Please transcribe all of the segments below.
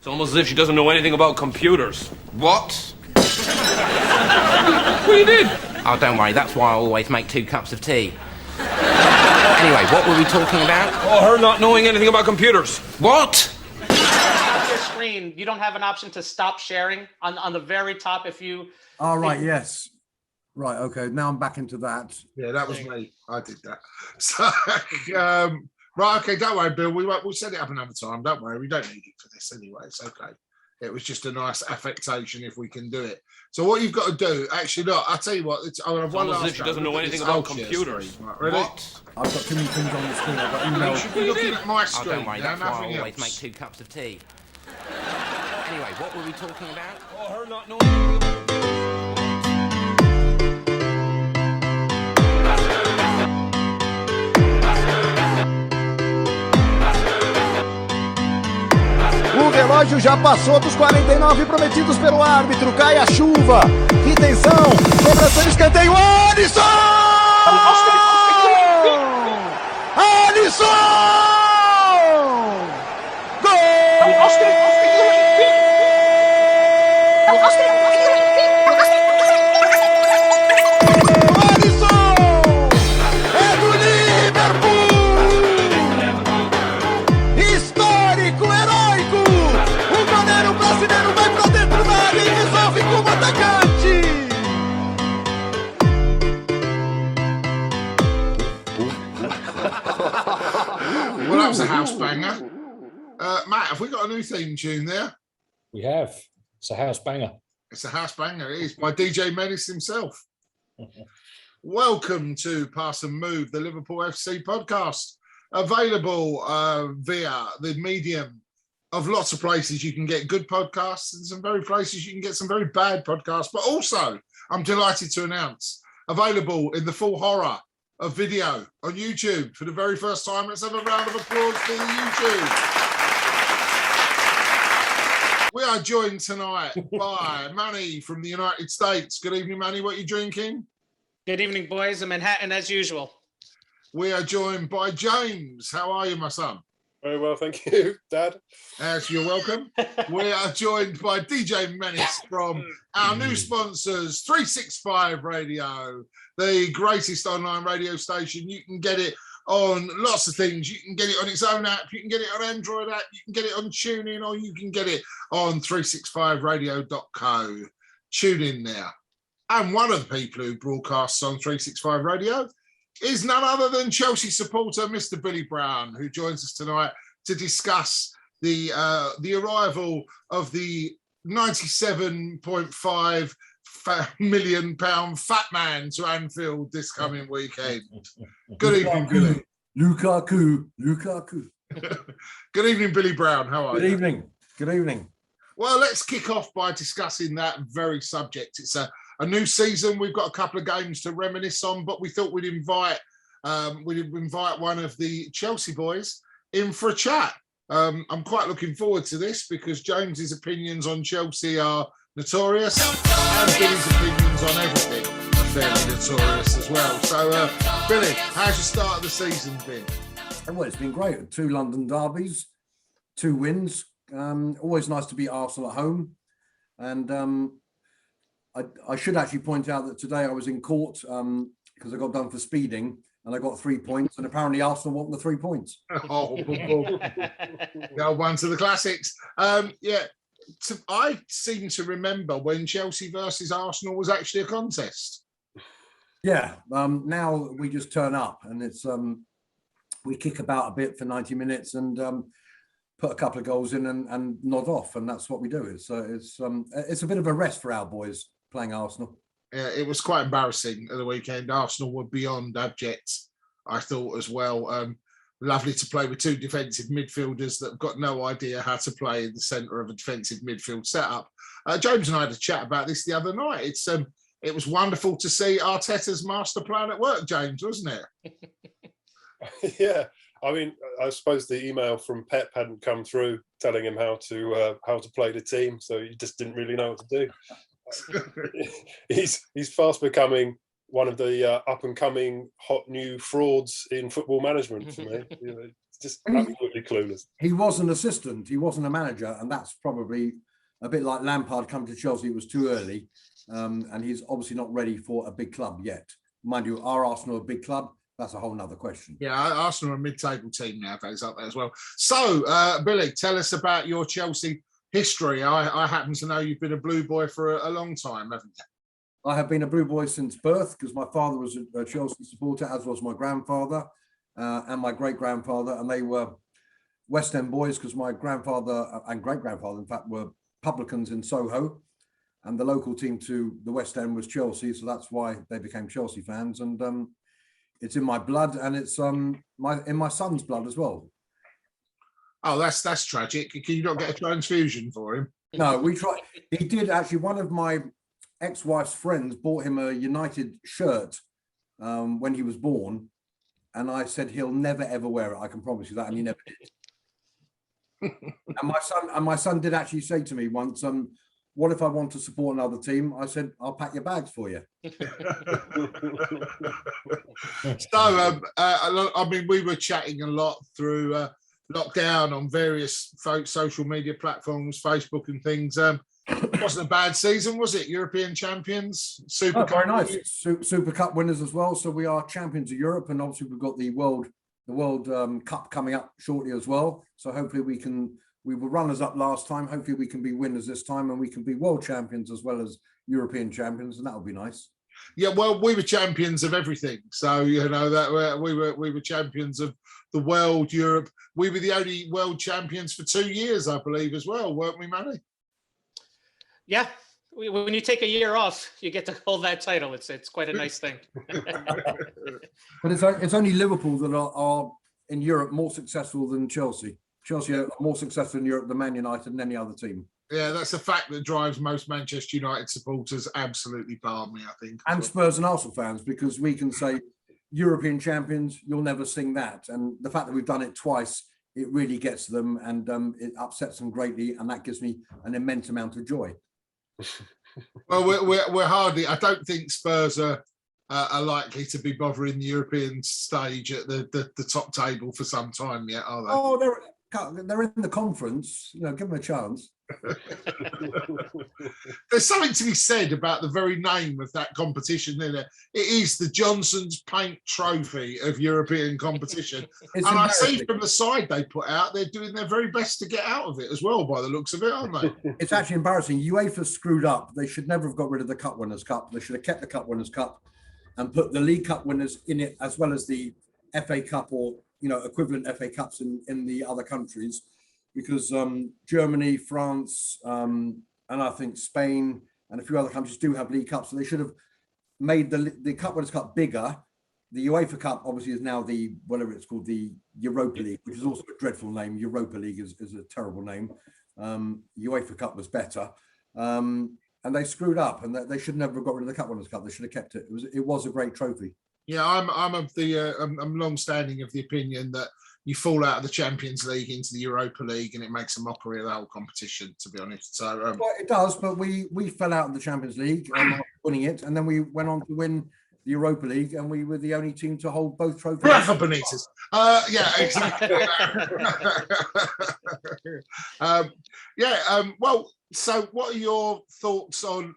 It's almost as if she doesn't know anything about computers. What? What you did? Oh, don't worry, that's why I always make 2 cups of tea. Anyway, what were we talking about? Oh, her not knowing anything about computers. What? On your screen, you don't have an option to stop sharing on the very top if you... Oh, right, yes. Right, okay, now I'm back into that. Yeah, that was me. I did that. So, right, okay, don't worry, Bill. We'll set it up another time. Don't worry, we don't need it for this anyway. It's okay. It was just a nice affectation if we can do it. So what you've got to do, actually, look, I'll tell you what. I'll have one almost as last if she doesn't know anything about computers. Right, ready? What? I've got too many things on the screen. I've got You emails. should be looking at my Oh, screen. don't worry, that's why I always make else. 2 cups of tea. Anyway, what were we talking about? Oh, her not knowing anything about O relógio já passou dos 49 prometidos pelo árbitro. Cai a chuva. Que tensão. Cobrança de escanteio. Alisson! Alisson! Alisson! É do Liverpool! Histórico, heróico! O goleiro brasileiro vai pra dentro da área e resolve como atacante! Well, that was a house banger. Matt, have we got a new theme tune there? We have. It's a house banger. It's a house banger. It is by DJ Menace himself. Welcome to Pass and Move, the Liverpool FC podcast. Available via the medium of lots of places you can get good podcasts and some very places you can get some very bad podcasts. But also, I'm delighted to announce, available in the full horror of video on YouTube for the very first time. Let's have a round of applause for the YouTube. We are joined tonight by Manny from the United States. Good evening, Manny. What are you drinking? Good evening, boys. In Manhattan, as usual. We are joined by James. How are you, my son? Very well, thank you, Dad. Yes, you're welcome. We are joined by DJ Menace from our new sponsors, 365 Radio, the greatest online radio station. You can get it on lots of things. You can get it on its own app. You can get it on Android app. You can get it on TuneIn, or you can get it on 365radio.co. Tune in there. And one of the people who broadcasts on 365 Radio is none other than Chelsea supporter, Mr. Billy Brown, who joins us tonight to discuss the arrival of the £97.5 million fat man to Anfield this coming weekend. Good evening, Billy. Lukaku. Good evening, Billy Brown. How are you? Good evening. Well, let's kick off by discussing that very subject. It's a new season. We've got a couple of games to reminisce on, but we thought we'd invite one of the Chelsea boys in for a chat. I'm quite looking forward to this because James's opinions on Chelsea are notorious, and Billy's opinions on everything are fairly notorious as well. So, Billy, how's your start of the season been? Well, it's been great. 2 London derbies, 2 wins. Always nice to beat Arsenal at home. And I should actually point out that today I was in court because I got done for speeding and I got 3 points. And apparently Arsenal want the 3 points. Oh, go one to the classics. I seem to remember when Chelsea versus Arsenal was actually a contest. Yeah. Now we just turn up and it's we kick about a bit for 90 minutes and put a couple of goals in and nod off, and that's what we do. It's a bit of a rest for our boys playing Arsenal. Yeah, it was quite embarrassing at the weekend. Arsenal were beyond abject, I thought, as well. Lovely to play with 2 defensive midfielders that have got no idea how to play in the centre of a defensive midfield setup. James and I had a chat about this the other night. It was wonderful to see Arteta's master plan at work, James, wasn't it? Yeah, I mean, I suppose the email from Pep hadn't come through telling him how to play the team, so he just didn't really know what to do. He's fast becoming one of the up and coming hot new frauds in football management for me. just absolutely clueless. He was an assistant. He wasn't a manager, and that's probably a bit like Lampard coming to Chelsea. It was too early, and he's obviously not ready for a big club yet. Mind you, are Arsenal a big club? That's a whole nother question. Yeah, Arsenal are a mid-table team nowadays, up there as well. So, Billy, tell us about your Chelsea history. I happen to know you've been a Blue Boy for a long time, haven't you? I have been a Blue Boy since birth because my father was a Chelsea supporter, as was my grandfather and my great-grandfather, and they were West End boys because my grandfather and great-grandfather, in fact, were publicans in Soho, and the local team to the West End was Chelsea, so that's why they became Chelsea fans. And it's in my blood, and it's in my son's blood as well. Oh, that's tragic. Can you not get a transfusion for him? No, we tried. He did actually. One of my ex-wife's friends bought him a United shirt when he was born, and I said he'll never ever wear it. I can promise you that, and he never did. And my son did actually say to me once, "What if I want to support another team?" I said, "I'll pack your bags for you." So, I mean, we were chatting a lot through lockdown on various social media platforms, Facebook and things. It wasn't a bad season, was it? European champions, Super Cup. Very nice. Super Cup winners as well. So we are champions of Europe, and obviously we've got the World Cup coming up shortly as well. So hopefully we were runners up last time. Hopefully we can be winners this time, and we can be world champions as well as European champions, and that would be nice. Yeah, well, we were champions of everything. So that we were champions of the world, Europe. We were the only world champions for 2 years, I believe, as well, weren't we, Manny? Yeah, when you take a year off, you get to hold that title. It's quite a nice thing. But it's only Liverpool that are in Europe more successful than Chelsea. Chelsea are more successful in Europe than Man United and any other team. Yeah, that's a fact that drives most Manchester United supporters absolutely balmy, I think. And Spurs and Arsenal fans, because we can say European champions, you'll never sing that. And the fact that we've done it twice, it really gets them, and it upsets them greatly, and that gives me an immense amount of joy. Well, we're hardly. I don't think Spurs are likely to be bothering the European stage at the top table for some time yet, are they? Oh, they're in the conference. Give them a chance. There's something to be said about the very name of that competition, isn't it? It is the Johnson's Paint Trophy of European competition. And I see from the side they put out, they're doing their very best to get out of it as well, by the looks of it, aren't they? It's actually embarrassing. UEFA screwed up. They should never have got rid of the Cup Winners' Cup. They should have kept the Cup Winners' Cup and put the League Cup winners in it, as well as the FA Cup or equivalent FA Cups in the other countries. Because Germany, France, and I think Spain and a few other countries do have League Cups, so they should have made the Cup Winners' Cup bigger. The UEFA Cup obviously is now the Europa League, which is also a dreadful name. Europa League is a terrible name. UEFA Cup was better, and they screwed up, and they should never have got rid of the Cup Winners' Cup. They should have kept it. It was a great trophy. Yeah, I'm long-standing of the opinion that you fall out of the Champions League into the Europa League, and it makes a mockery of the whole competition, to be honest. So well, it does, but we fell out of the Champions League, winning it, and then we went on to win the Europa League, and we were the only team to hold both trophies. Rafa Benitez. Yeah, exactly. Well, so what are your thoughts on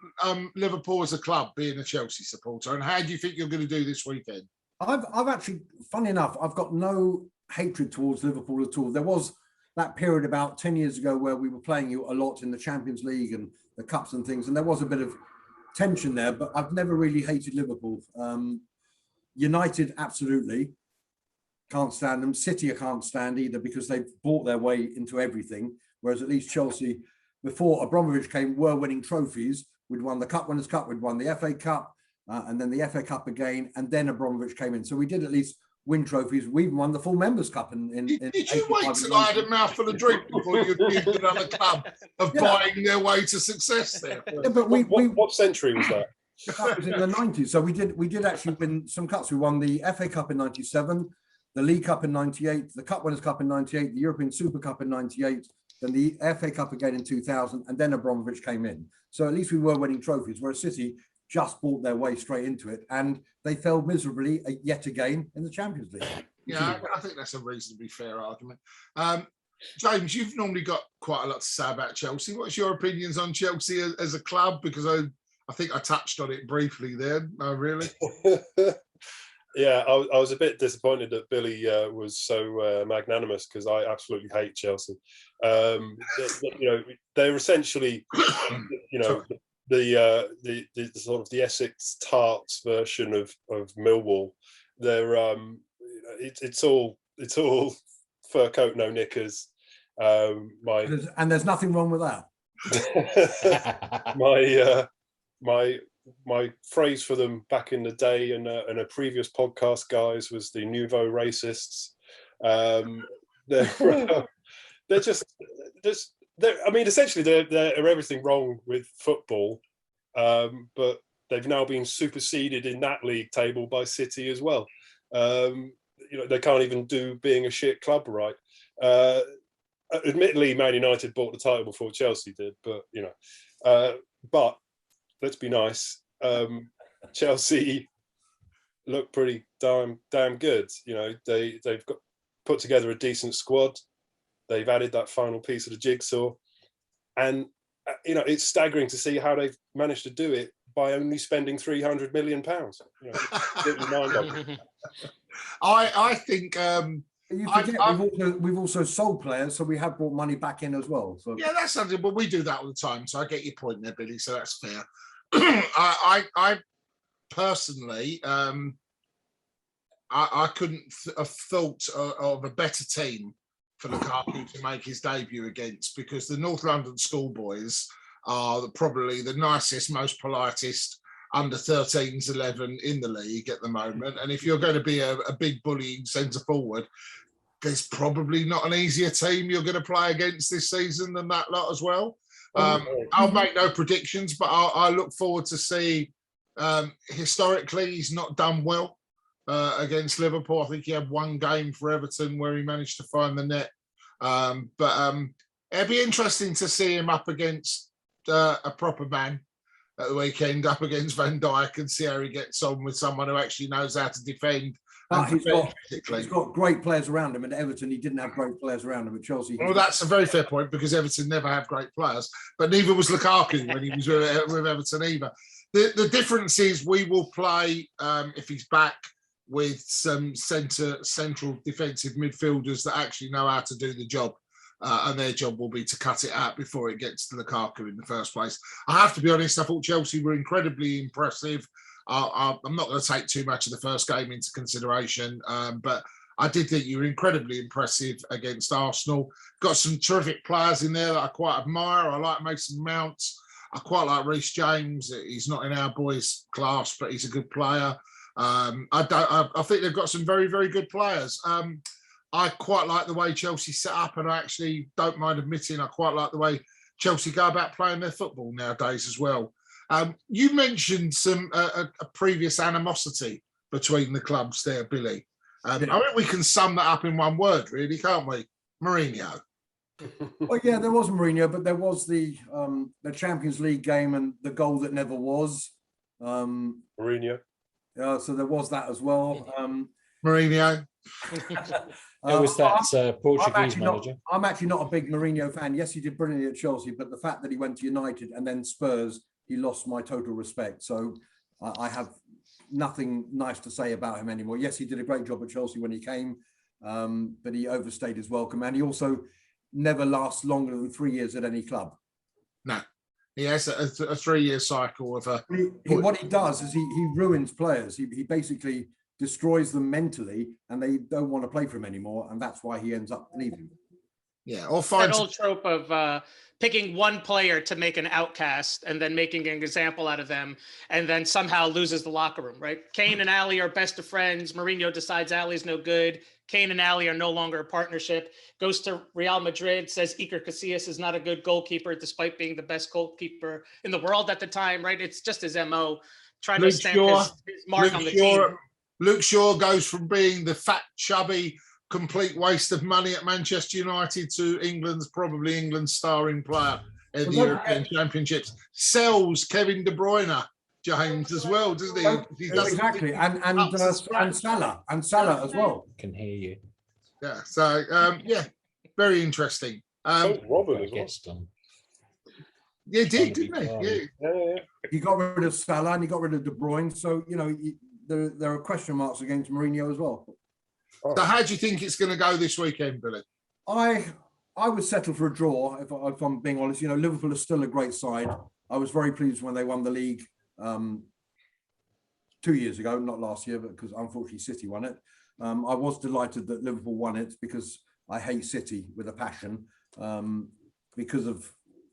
Liverpool as a club, being a Chelsea supporter, and how do you think you're going to do this weekend? I've actually, funny enough, I've got no hatred towards Liverpool at all. There was that period about 10 years ago where we were playing you a lot in the Champions League and the cups and things, and there was a bit of tension there, but I've never really hated Liverpool. United, absolutely. Can't stand them. City I can't stand either, because they've bought their way into everything, whereas at least Chelsea, before Abramovich came, were winning trophies. We'd won the Cup Winners' Cup, we'd won the FA Cup, and then the FA Cup again, and then Abramovich came in. So we did at least win trophies. We even won the full Members' Cup. Did you wait till I had a mouthful of drink before you accused another club of buying their way to success there? Yeah, but what century was that? That was in the 90s. So we did actually win some cups. We won the FA Cup in 97, the League Cup in 98, the Cup Winners' Cup in 98, the European Super Cup in 98, then the FA Cup again in 2000, and then Abramovich came in. So at least we were winning trophies, whereas City just bought their way straight into it, and they failed miserably yet again in the Champions League. Yeah, I think that's a reasonably fair argument. James, you've normally got quite a lot to say about Chelsea. What's your opinions on Chelsea as a club? Because I think I touched on it briefly there. No, really? Yeah, I was a bit disappointed that Billy was so magnanimous, because I absolutely hate Chelsea. They're essentially, the sort of the Essex Tarts version of Millwall. They're it's all fur coat, no knickers. And there's nothing wrong with that. My phrase for them back in the day and a previous podcast, guys, was the nouveau racists. Essentially they're everything wrong with football, but they've now been superseded in that league table by City as well. They can't even do being a shit club right. Admittedly, Man United bought the title before Chelsea did, but let's be nice. Chelsea look pretty damn good. They've got put together a decent squad. They've added that final piece of the jigsaw, and it's staggering to see how they've managed to do it by only spending £300 million. I think. You forget we've also sold players, so we have brought money back in as well. So yeah, that's something. But we do that all the time, so I get your point there, Billy. So that's fair. I personally, I couldn't have thought of a better team for Lukaku to make his debut against, because the North London schoolboys are probably the nicest, most politest under 13s 11 in the league at the moment. And if you're going to be a big bullying centre forward, there's probably not an easier team you're going to play against this season than that lot as well. I'll make no predictions, but I look forward to see. Historically, he's not done well against Liverpool. I think he had one game for Everton where he managed to find the net. But it'd be interesting to see him up against a proper man at the weekend, up against Van Dijk, and see how he gets on with someone who actually knows how to defend. He's got great players around him. At Everton, he didn't have great players around him. At Chelsea, well, that's a very fair point, because Everton never have great players, but neither was Lukaku when he was with Everton either. The difference is we will play, if he's back, with some central defensive midfielders that actually know how to do the job. And their job will be to cut it out before it gets to Lukaku in the first place. I have to be honest, I thought Chelsea were incredibly impressive. I'm not going to take too much of the first game into consideration, but I did think you were incredibly impressive against Arsenal. Got some terrific players in there that I quite admire. I like Mason Mount. I quite like Reece James. He's not in our boys' class, but he's a good player. I think they've got some very, very good players. I quite like the way Chelsea set up, and I actually don't mind admitting I quite like the way Chelsea go about playing their football nowadays as well. You mentioned a previous animosity between the clubs there, Billy. I think we can sum that up in one word, really, can't we? Mourinho. Well, yeah, there was Mourinho, but there was the Champions League game and the goal that never was. Mourinho. So there was that as well. Mourinho. It was that Portuguese manager. I'm actually not a big Mourinho fan. Yes, he did brilliantly at Chelsea, but the fact that he went to United and then Spurs, he lost my total respect. So I have nothing nice to say about him anymore. Yes, he did a great job at Chelsea when he came, but he overstayed his welcome, and he also never lasts longer than 3 years at any club. No. He has a 3-year cycle of a... What he does is he ruins players. He basically destroys them mentally, and they don't want to play for him anymore, and that's why he ends up leaving. Yeah, or find that old trope of picking one player to make an outcast and then making an example out of them, and then somehow loses the locker room, right? Kane and Ali are best of friends. Mourinho decides Ali's no good. Kane and Ali are no longer a partnership. Goes to Real Madrid, says Iker Casillas is not a good goalkeeper, despite being the best goalkeeper in the world at the time, right? It's just his MO, trying to stamp his mark on the team. Luke Shaw goes from being the fat, chubby, complete waste of money at Manchester United to probably England's starring player in the European Championships. Sells Kevin De Bruyne James, as well, doesn't he? He doesn't Exactly, think and Salah as well. Can hear you. Yeah. So yeah, very interesting. So Robert I as well. guess Yeah, he did, didn't he? Yeah. Yeah. He got rid of Salah and he got rid of De Bruyne. So, there are question marks against Mourinho as well. So how do you think it's going to go this weekend, Billy? I would settle for a draw, if I'm being honest. Liverpool is still a great side. I was very pleased when they won the league 2 years ago, not last year, but because unfortunately City won it. I was delighted that Liverpool won it because I hate City with a passion because of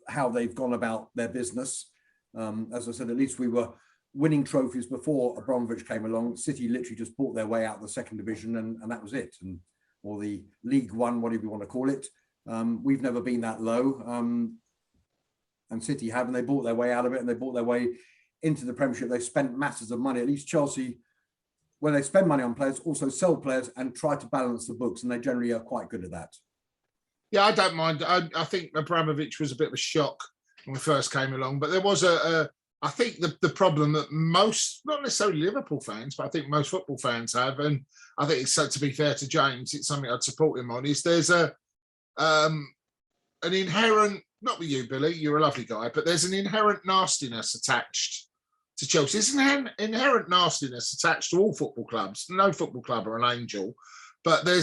how they've gone about their business. As I said, at least we were winning trophies before Abramovich came along. City literally just bought their way out of the second division and that was it. Or the League One, whatever you want to call it. We've never been that low. And City have, and they bought their way out of it and they bought their way into the Premiership. They spent masses of money. At least Chelsea, when they spend money on players, also sell players and try to balance the books, and they generally are quite good at that. Yeah, I don't mind. I think Abramovich was a bit of a shock when we first came along, but there was I think the problem that most, not necessarily Liverpool fans, but I think most football fans have, and I think it's, to be fair to James, it's something I'd support him on, is there's an inherent, not with you, Billy, you're a lovely guy, but there's an inherent nastiness attached to Chelsea. There's an inherent nastiness attached to all football clubs. No football club are an angel, but there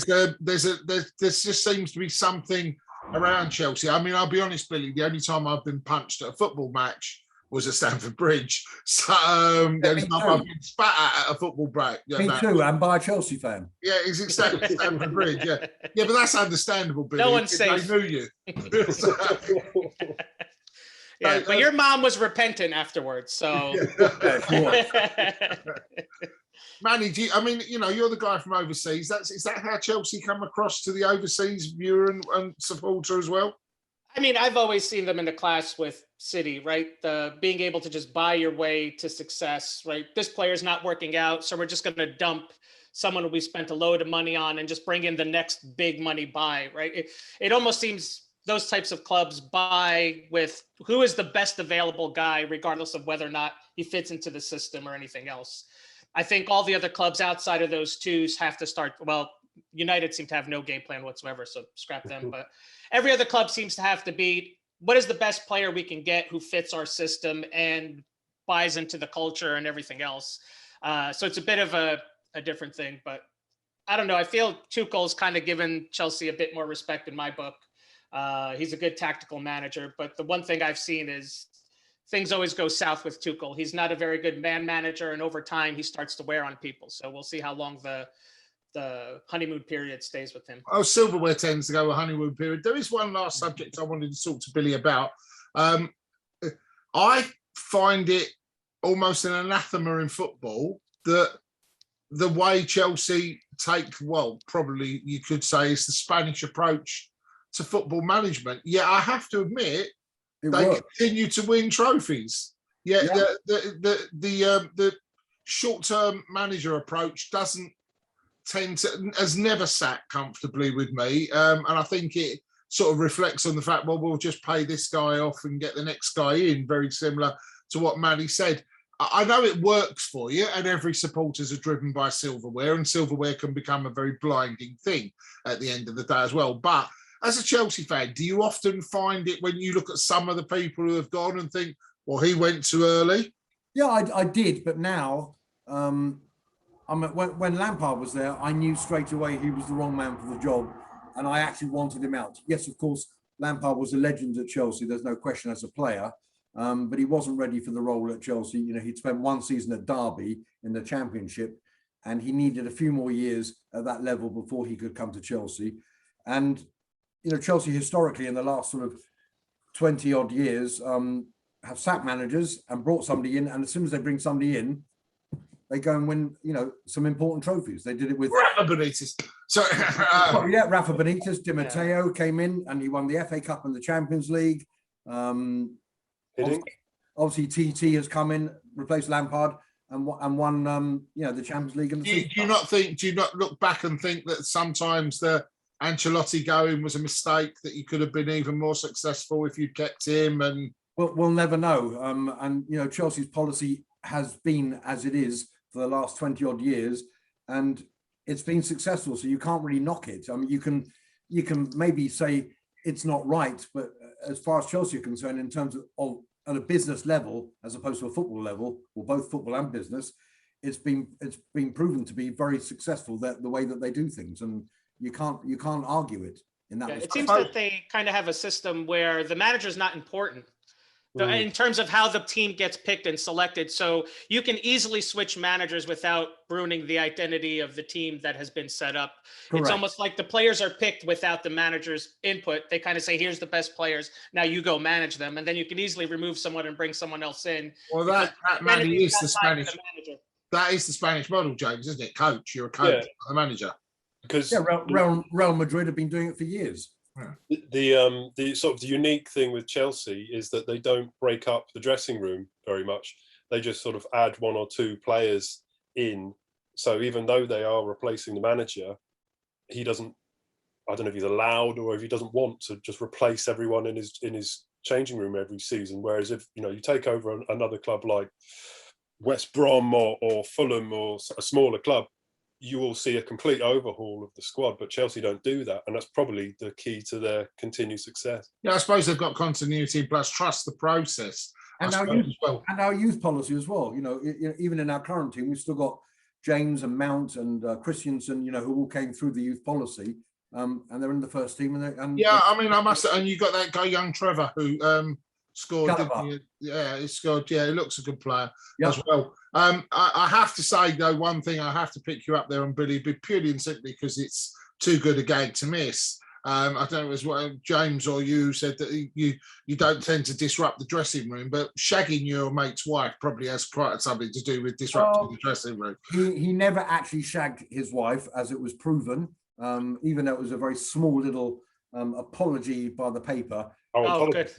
just seems to be something around Chelsea. I mean, I'll be honest, Billy, the only time I've been punched at a football match was at Stamford Bridge. So the only time I've been spat at a football break. Me too, and by a Chelsea fan. Yeah, it's exactly Stamford Bridge. Yeah, but that's understandable, Billy. No one's safe. They knew you. Yeah, but your mom was repentant afterwards, so. Manny, you're the guy from overseas. Is that how Chelsea come across to the overseas viewer and supporter as well? I mean, I've always seen them in the class with City, right? The being able to just buy your way to success, right? This player's not working out, so we're just going to dump someone we spent a load of money on and just bring in the next big money buy, right? It almost seems those types of clubs buy with who is the best available guy, regardless of whether or not he fits into the system or anything else. I think all the other clubs outside of those twos have to start, well, United seem to have no game plan whatsoever, so scrap them. But every other club seems to have to be, what is the best player we can get who fits our system and buys into the culture and everything else. So it's a bit of a different thing, but I don't know. I feel Tuchel's kind of given Chelsea a bit more respect in my book. He's a good tactical manager, but the one thing I've seen is things always go south with Tuchel. He's not a very good man manager, and over time he starts to wear on people. So we'll see how long the honeymoon period stays with him. Oh, silverware tends to go a honeymoon period. There is one last subject I wanted to talk to Billy about. I find it almost an anathema in football that the way Chelsea take, well, probably you could say is the Spanish approach to football management. Yeah, I have to admit, they continue to win trophies. Yeah. The short-term manager approach has never sat comfortably with me, and I think it sort of reflects on the fact, well, we'll just pay this guy off and get the next guy in. Very similar to what Maddie said. I know it works for you, and every supporters are driven by silverware, and silverware can become a very blinding thing at the end of the day as well. But as a Chelsea fan, do you often find it when you look at some of the people who have gone and think, well, he went too early? Yeah, I did, but now, when Lampard was there, I knew straight away he was the wrong man for the job, and I actually wanted him out. Yes, of course, Lampard was a legend at Chelsea. There's no question as a player, but he wasn't ready for the role at Chelsea. You know, he'd spent one season at Derby in the Championship, and he needed a few more years at that level before he could come to Chelsea. And you know, Chelsea historically in the last sort of 20 odd years have sacked managers and brought somebody in, and as soon as they bring somebody in, they go and win, you know, some important trophies. They did it with Rafa Benitez. Sorry. Rafa Benitez. Di Matteo came in and he won the FA Cup and the Champions League. Obviously, TT has come in, replaced Lampard, and won, the Champions League. And do you not look back and think that sometimes the Ancelotti going was a mistake, that you could have been even more successful if you'd kept him? And we'll never know. And you know, Chelsea's policy has been as it is for the last 20 odd years, and it's been successful. So you can't really knock it. I mean, you can maybe say it's not right, but as far as Chelsea are concerned, in terms of at a business level, as opposed to a football level, or both football and business, it's been proven to be very successful, that the way that they do things, and you can't argue it in that. It seems that they kind of have a system where the manager is not important in terms of how the team gets picked and selected. So you can easily switch managers without ruining the identity of the team that has been set up. Correct. It's almost like the players are picked without the manager's input. They kind of say, here's the best players, now you go manage them. And then you can easily remove someone and bring someone else in. Well, that Manny is the Spanish. That is the Spanish model, James, isn't it? Coach, you're a coach, not a manager. Because Real Madrid have been doing it for years. The sort of the unique thing with Chelsea is that they don't break up the dressing room very much. They just sort of add one or two players in. So even though they are replacing the manager, he doesn't, I don't know if he's allowed or if he doesn't want to just replace everyone in his changing room every season. Whereas if you take over another club like West Brom or Fulham or a smaller club, you will see a complete overhaul of the squad, but Chelsea don't do that, and that's probably the key to their continued success. Yeah, I suppose they've got continuity plus trust the process, and our youth policy as well. Even in our current team, we've still got James and Mount and Christensen, who all came through the youth policy, and they're in the first team. I must. And you got that guy, young Trevor, who scored. He scored. Yeah, he looks a good player as well. I have to say, though, one thing I have to pick you up there on, Billy, purely and simply because it's too good a gag to miss. I don't know, it was what James or you said, that you don't tend to disrupt the dressing room, but shagging your mate's wife probably has quite something to do with disrupting the dressing room. He never actually shagged his wife, as it was proven, even though it was a very small little apology by the paper. Oh, good.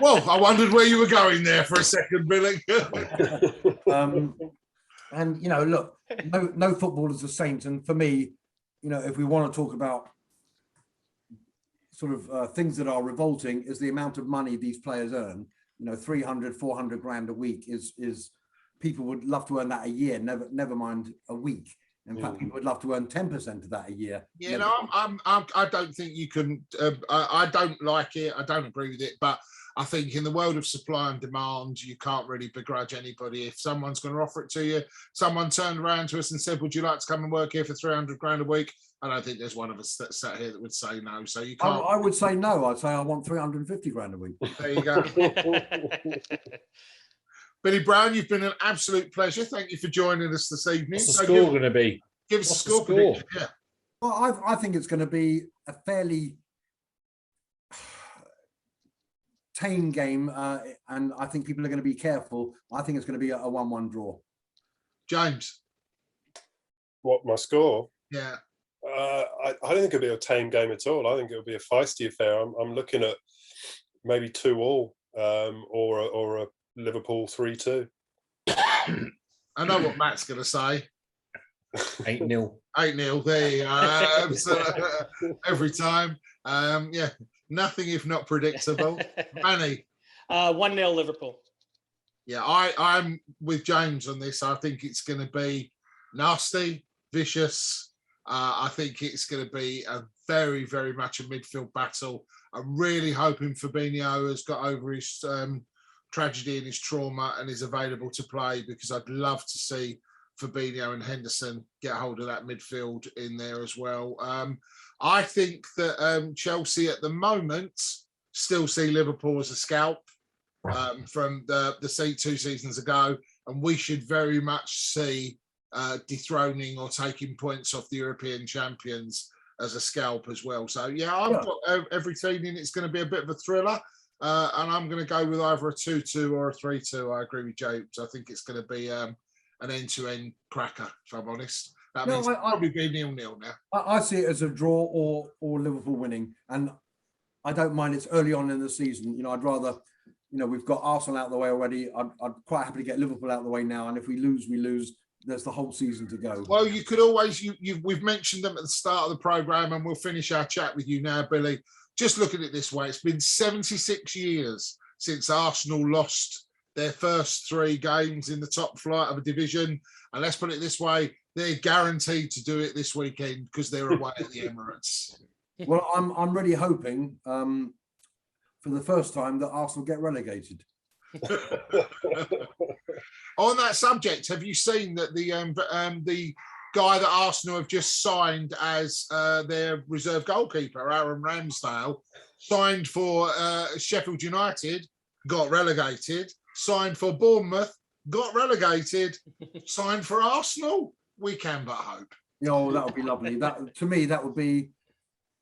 Well, I wondered where you were going there for a second, Billy. And look, no football is a saint. And for me, if we want to talk about sort of things that are revolting, is the amount of money these players earn. 300, 400 grand a week is people would love to earn that a year, never mind a week. In fact, people would love to earn 10% of that a year. Yeah, I don't think you can. I don't like it. I don't agree with it. But I think in the world of supply and demand, you can't really begrudge anybody. If someone's going to offer it to you, someone turned around to us and said, "Would you like to come and work here for 300 grand a week?" I don't think there's one of us that sat here that would say no. So you can't. I would say no. I'd say I want 350 grand a week. There you go. Billy Brown, you've been an absolute pleasure. Thank you for joining us this evening. What's the score going to be? Give us a score prediction. Yeah. Well, I think it's going to be a fairly tame game, and I think people are going to be careful. I think it's going to be a 1-1 draw. James. What, my score? Yeah. I don't think it'll be a tame game at all. I think it'll be a feisty affair. I'm looking at maybe 2-2 or a Liverpool 3-2. I know what Matt's going to say. 8-0. 8-0. There you go. So, every time. Yeah, nothing if not predictable. Manny. 1-0 Liverpool. Yeah, I'm with James on this. I think it's going to be nasty, vicious. I think it's going to be a very, very much a midfield battle. I'm really hoping Fabinho has got over his tragedy and his trauma and is available to play, because I'd love to see Fabinho and Henderson get hold of that midfield in there as well. I think that Chelsea at the moment still see Liverpool as a scalp from the 2 seasons ago, and we should very much see dethroning or taking points off the European champions as a scalp as well. So yeah, I've got every feeling it's going to be a bit of a thriller, and I'm going to go with either a 2-2 or a 3-2. I agree with James. I think it's going to be an end-to-end cracker, if I'm honest. That means it'll probably be 0-0 now. I see it as a draw or Liverpool winning, and I don't mind it's early on in the season. I'd rather, we've got Arsenal out of the way already. I'd quite happily get Liverpool out of the way now, and if we lose, we lose. There's the whole season to go. Well, you could always, we've mentioned them at the start of the programme, and we'll finish our chat with you now, Billy. Just look at it this way. It's been 76 years since Arsenal lost their first 3 games in the top flight of a division. And let's put it this way, they're guaranteed to do it this weekend because they're away at the Emirates. Well, I'm really hoping for the first time that Arsenal get relegated. On that subject, have you seen that the guy that Arsenal have just signed as their reserve goalkeeper, Aaron Ramsdale, signed for Sheffield United, got relegated, signed for Bournemouth, got relegated, signed for Arsenal? We can but hope. Oh, that would be lovely. That, to me, that would be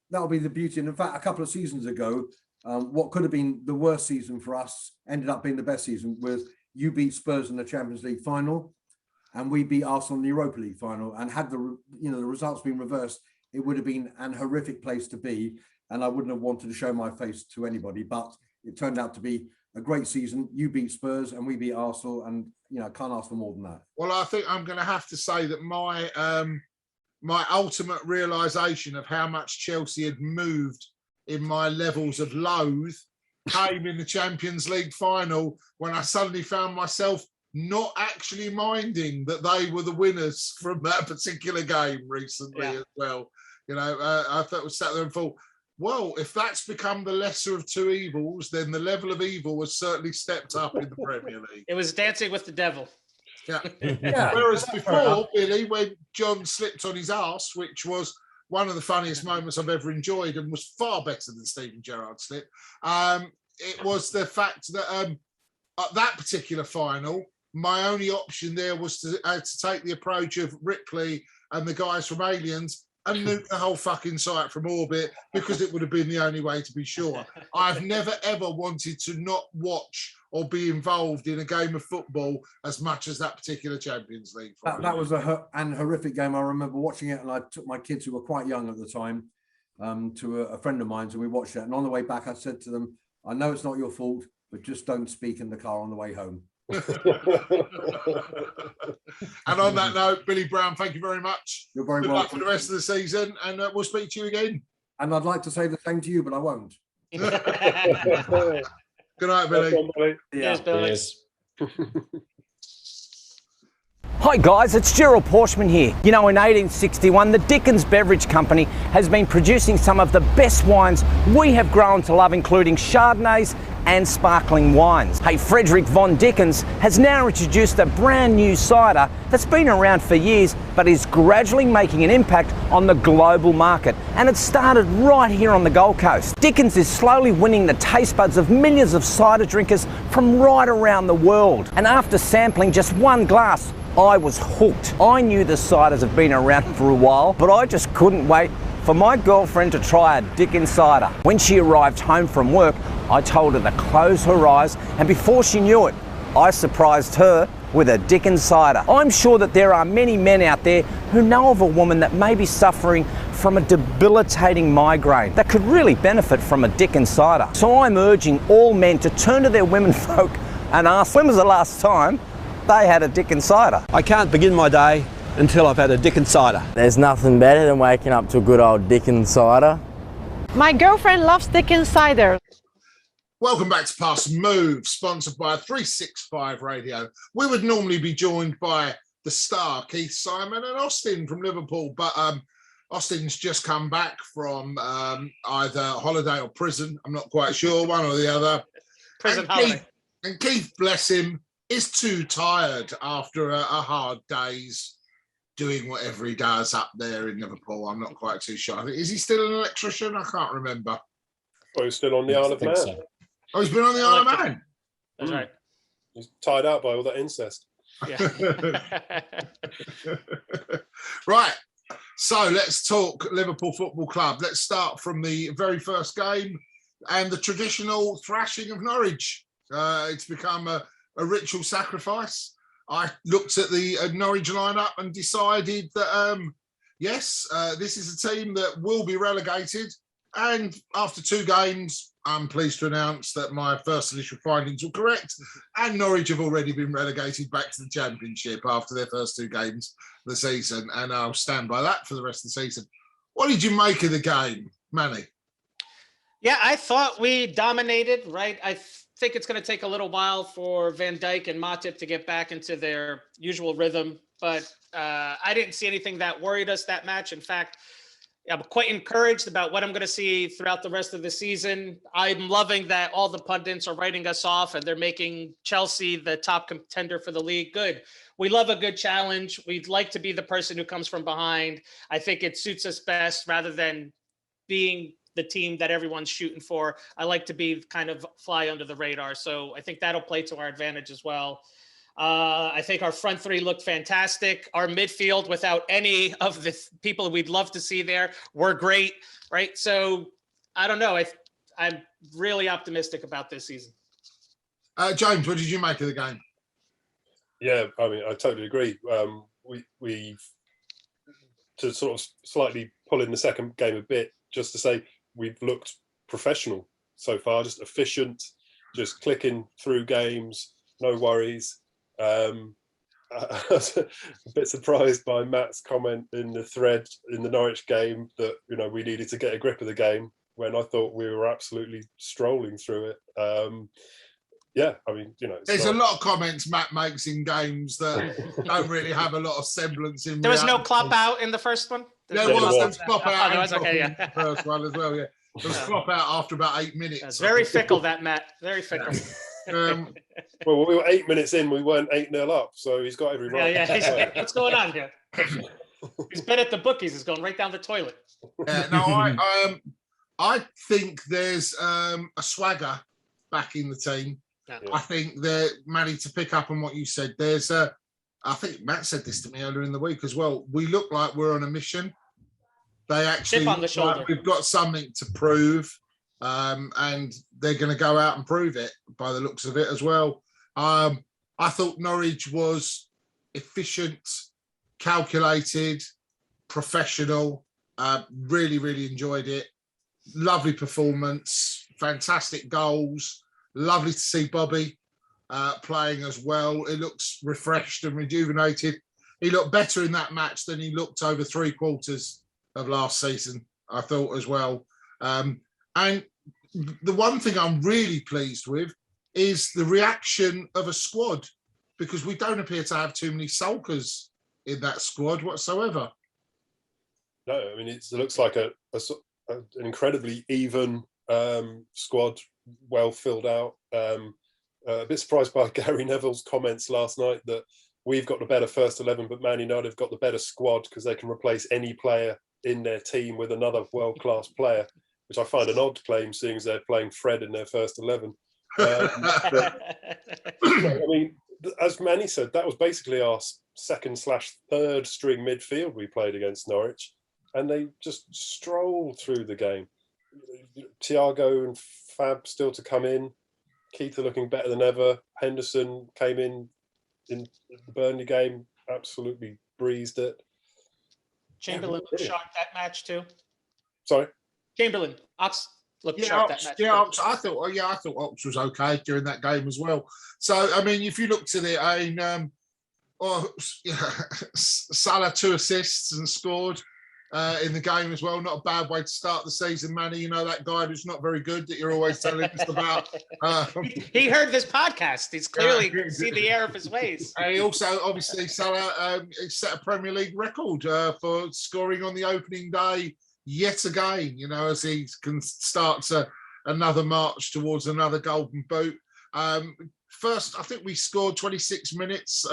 the beauty. And in fact, a couple of seasons ago, what could have been the worst season for us ended up being the best season. With you beat Spurs in the Champions League final, and we beat Arsenal in the Europa League final. And had the results been reversed, it would have been an horrific place to be, and I wouldn't have wanted to show my face to anybody. But it turned out to be a great season. You beat Spurs, and we beat Arsenal, and can't ask for more than that. Well, I think I'm going to have to say that my ultimate realization of how much Chelsea had moved in my levels of loathe came in the Champions League final, when I suddenly found myself not actually minding that they were the winners from that particular game recently as well. I thought we sat there and thought, well, if that's become the lesser of 2 evils, then the level of evil has certainly stepped up in the Premier League. It was dancing with the devil. Yeah. Whereas before, Billy, when John slipped on his arse, which was one of the funniest moments I've ever enjoyed and was far better than Steven Gerrard's slip, it was the fact that at that particular final, my only option there was to take the approach of Ripley and the guys from Aliens and nuke the whole fucking site from orbit, because it would have been the only way to be sure. I've never, ever wanted to not watch or be involved in a game of football as much as that particular Champions League. That was an horrific game. I remember watching it, and I took my kids, who were quite young at the time, to a friend of mine's, and we watched it. And on the way back, I said to them, I know it's not your fault, but just don't speak in the car on the way home. And on that note, Billy Brown, thank you very much. You're very Good welcome. luck for the rest of the season, and we'll speak to you again. And I'd like to say the same to you, but I won't. Good night, Billy. Yes, Billy. Yes. Hi guys, it's Gerald Porschman here. In 1861, the Dickens Beverage Company has been producing some of the best wines we have grown to love, including Chardonnays and sparkling wines. Hey, Frederick von Dickens has now introduced a brand new cider that's been around for years, but is gradually making an impact on the global market. And it started right here on the Gold Coast. Dickens is slowly winning the taste buds of millions of cider drinkers from right around the world. And after sampling just one glass, I was hooked. I knew the ciders have been around for a while, but I just couldn't wait for my girlfriend to try a Dickens cider. When she arrived home from work, I told her to close her eyes, and before she knew it, I surprised her with a Dickens cider. I'm sure that there are many men out there who know of a woman that may be suffering from a debilitating migraine that could really benefit from a Dickens cider. So I'm urging all men to turn to their womenfolk and ask, when was the last time they had a Dickens cider? I can't begin my day until I've had a Dickens cider. There's nothing better than waking up to a good old Dickens cider. My girlfriend loves Dickens cider. Welcome back to Pass Move, sponsored by 365 Radio. We would normally be joined by the star, Keith Simon, and Austin from Liverpool, but Austin's just come back from either holiday or prison. I'm not quite sure, one or the other. Prison holiday. Keith, bless him, is too tired after a hard day's doing whatever he does up there in Liverpool. I'm not quite too sure. Is he still an electrician? I can't remember. Well, he's still on the Isle of Man. So. Oh, he's been on the Isle of Man. That's right. He's tied out by all that incest. Yeah. Right. So let's talk Liverpool Football Club. Let's start from the very first game and the traditional thrashing of Norwich. It's become a ritual sacrifice. I looked at the Norwich lineup and decided that, yes, this is a team that will be relegated. And after 2 games, I'm pleased to announce that my first initial findings were correct. And Norwich have already been relegated back to the Championship after their first 2 games of the season. And I'll stand by that for the rest of the season. What did you make of the game, Manny? Yeah, I thought we dominated, right? think it's going to take a little while for Van Dijk and Matip to get back into their usual rhythm, but I didn't see anything that worried us that match. In fact, I'm quite encouraged about what I'm going to see throughout the rest of the season. I'm loving that all the pundits are writing us off and they're making Chelsea the top contender for the league. Good. We love a good challenge. We'd like to be the person who comes from behind. I think it suits us best rather than being the team that everyone's shooting for. I like to be kind of fly under the radar. So I think that'll play to our advantage as well. I think our front three looked fantastic. Our midfield, without any of the people we'd love to see there, were great, right? So I don't know. I'm really optimistic about this season. James, what did you make of the game? Yeah, I mean, I totally agree. We to sort of slightly pull in the second game a bit, just to say we've looked professional so far, just efficient, just clicking through games, no worries. I was a bit surprised by Matt's comment in the thread in the Norwich game that, you know, we needed to get a grip of the game when I thought we were absolutely strolling through it. Yeah, I mean, you know, there's a lot of comments Matt makes in games that don't really have a lot of semblance in. There was no Klopp out in the first one. There was Klopp out. There was, okay, yeah. The first one as well. Yeah, there was Klopp out after about 8 minutes. That's very fickle, that Matt. Very fickle. Well, we were 8 minutes in. We weren't 8-0 up, so he's got every right. Yeah. What's going on here? He's been at the bookies. He's going right down the toilet. No, I think there's a swagger back in the team. Yeah. I think they're managed to pick up on what you said. There's I think Matt said this to me earlier in the week as well. We look like we're on a mission. They actually Chip on the shoulder. Like we've got something to prove, and they're going to go out and prove it by the looks of it as well. I thought Norwich was efficient, calculated, professional. Really, really enjoyed it. Lovely performance, fantastic goals. Lovely to see Bobby playing as well. He looks refreshed and rejuvenated. He looked better in that match than he looked over 3/4 of last season, I thought as well. And the one thing I'm really pleased with is the reaction of a squad, because we don't appear to have too many sulkers in that squad whatsoever. No, I mean, it looks like an incredibly even squad, well filled out. A bit surprised by Gary Neville's comments last night that we've got the better first 11, but Man United have got the better squad because they can replace any player in their team with another world-class player, which I find an odd claim, seeing as they're playing Fred in their first 11. But, I mean, as Manny said, that was basically our second/third string midfield we played against Norwich, and they just strolled through the game. Thiago and Fab still to come in. Keita looking better than ever. Henderson came in the Burnley game, absolutely breezed it. Chamberlain looked sharp that match too. Sorry? Chamberlain. Ox looked sharp that match. Yeah, Ox, I thought Ox was okay during that game as well. So, I mean, if you looked at it, I mean, Salah 2 assists and scored in the game as well. Not a bad way to start the season, Manny. You know, that guy who's not very good that you're always telling us about. He heard this podcast. He's clearly seen the error of his ways. He also, obviously, Salah set a Premier League record for scoring on the opening day yet again, you know, as he can start another march towards another golden boot. First, I think we scored 26 minutes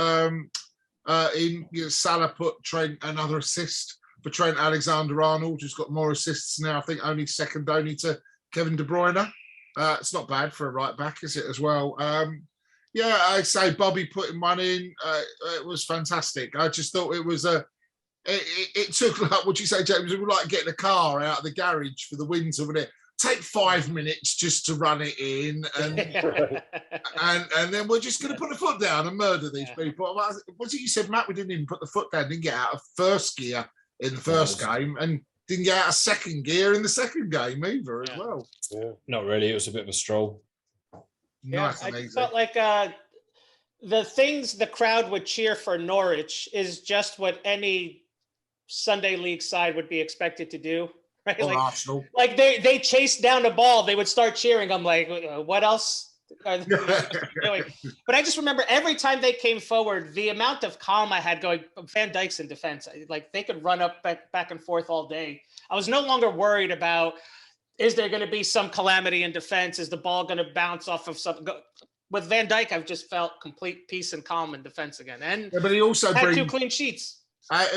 Salah put Trent another assist for Trent Alexander-Arnold, who's got more assists now, I think only second only to Kevin De Bruyne. It's not bad for a right back, is it, as well? Yeah, I'd say Bobby putting one in, it was fantastic. I just thought it was it took, like, what you say, James, it was like getting a car out of the garage for the winter, wouldn't it? Take 5 minutes just to run it in, and then we're just going to put the foot down and murder these people. What's it you said, Matt? We didn't even put the foot down, didn't get out of first gear in the first game, and didn't get out of second gear in the second game either as well. Yeah. Not really. It was a bit of a stroll. Nice I just felt like the things the crowd would cheer for Norwich is just what any Sunday League side would be expected to do. Right? Or Arsenal. Like they chased down the ball, they would start cheering. I'm like, what else But I just remember every time they came forward, the amount of calm I had going. Van Dijk's in defense, like they could run up back and forth all day. I was no longer worried about, is there going to be some calamity in defense? Is the ball going to bounce off of something? With Van Dijk, I've just felt complete peace and calm in defense again. And but he also had brings 2 clean sheets.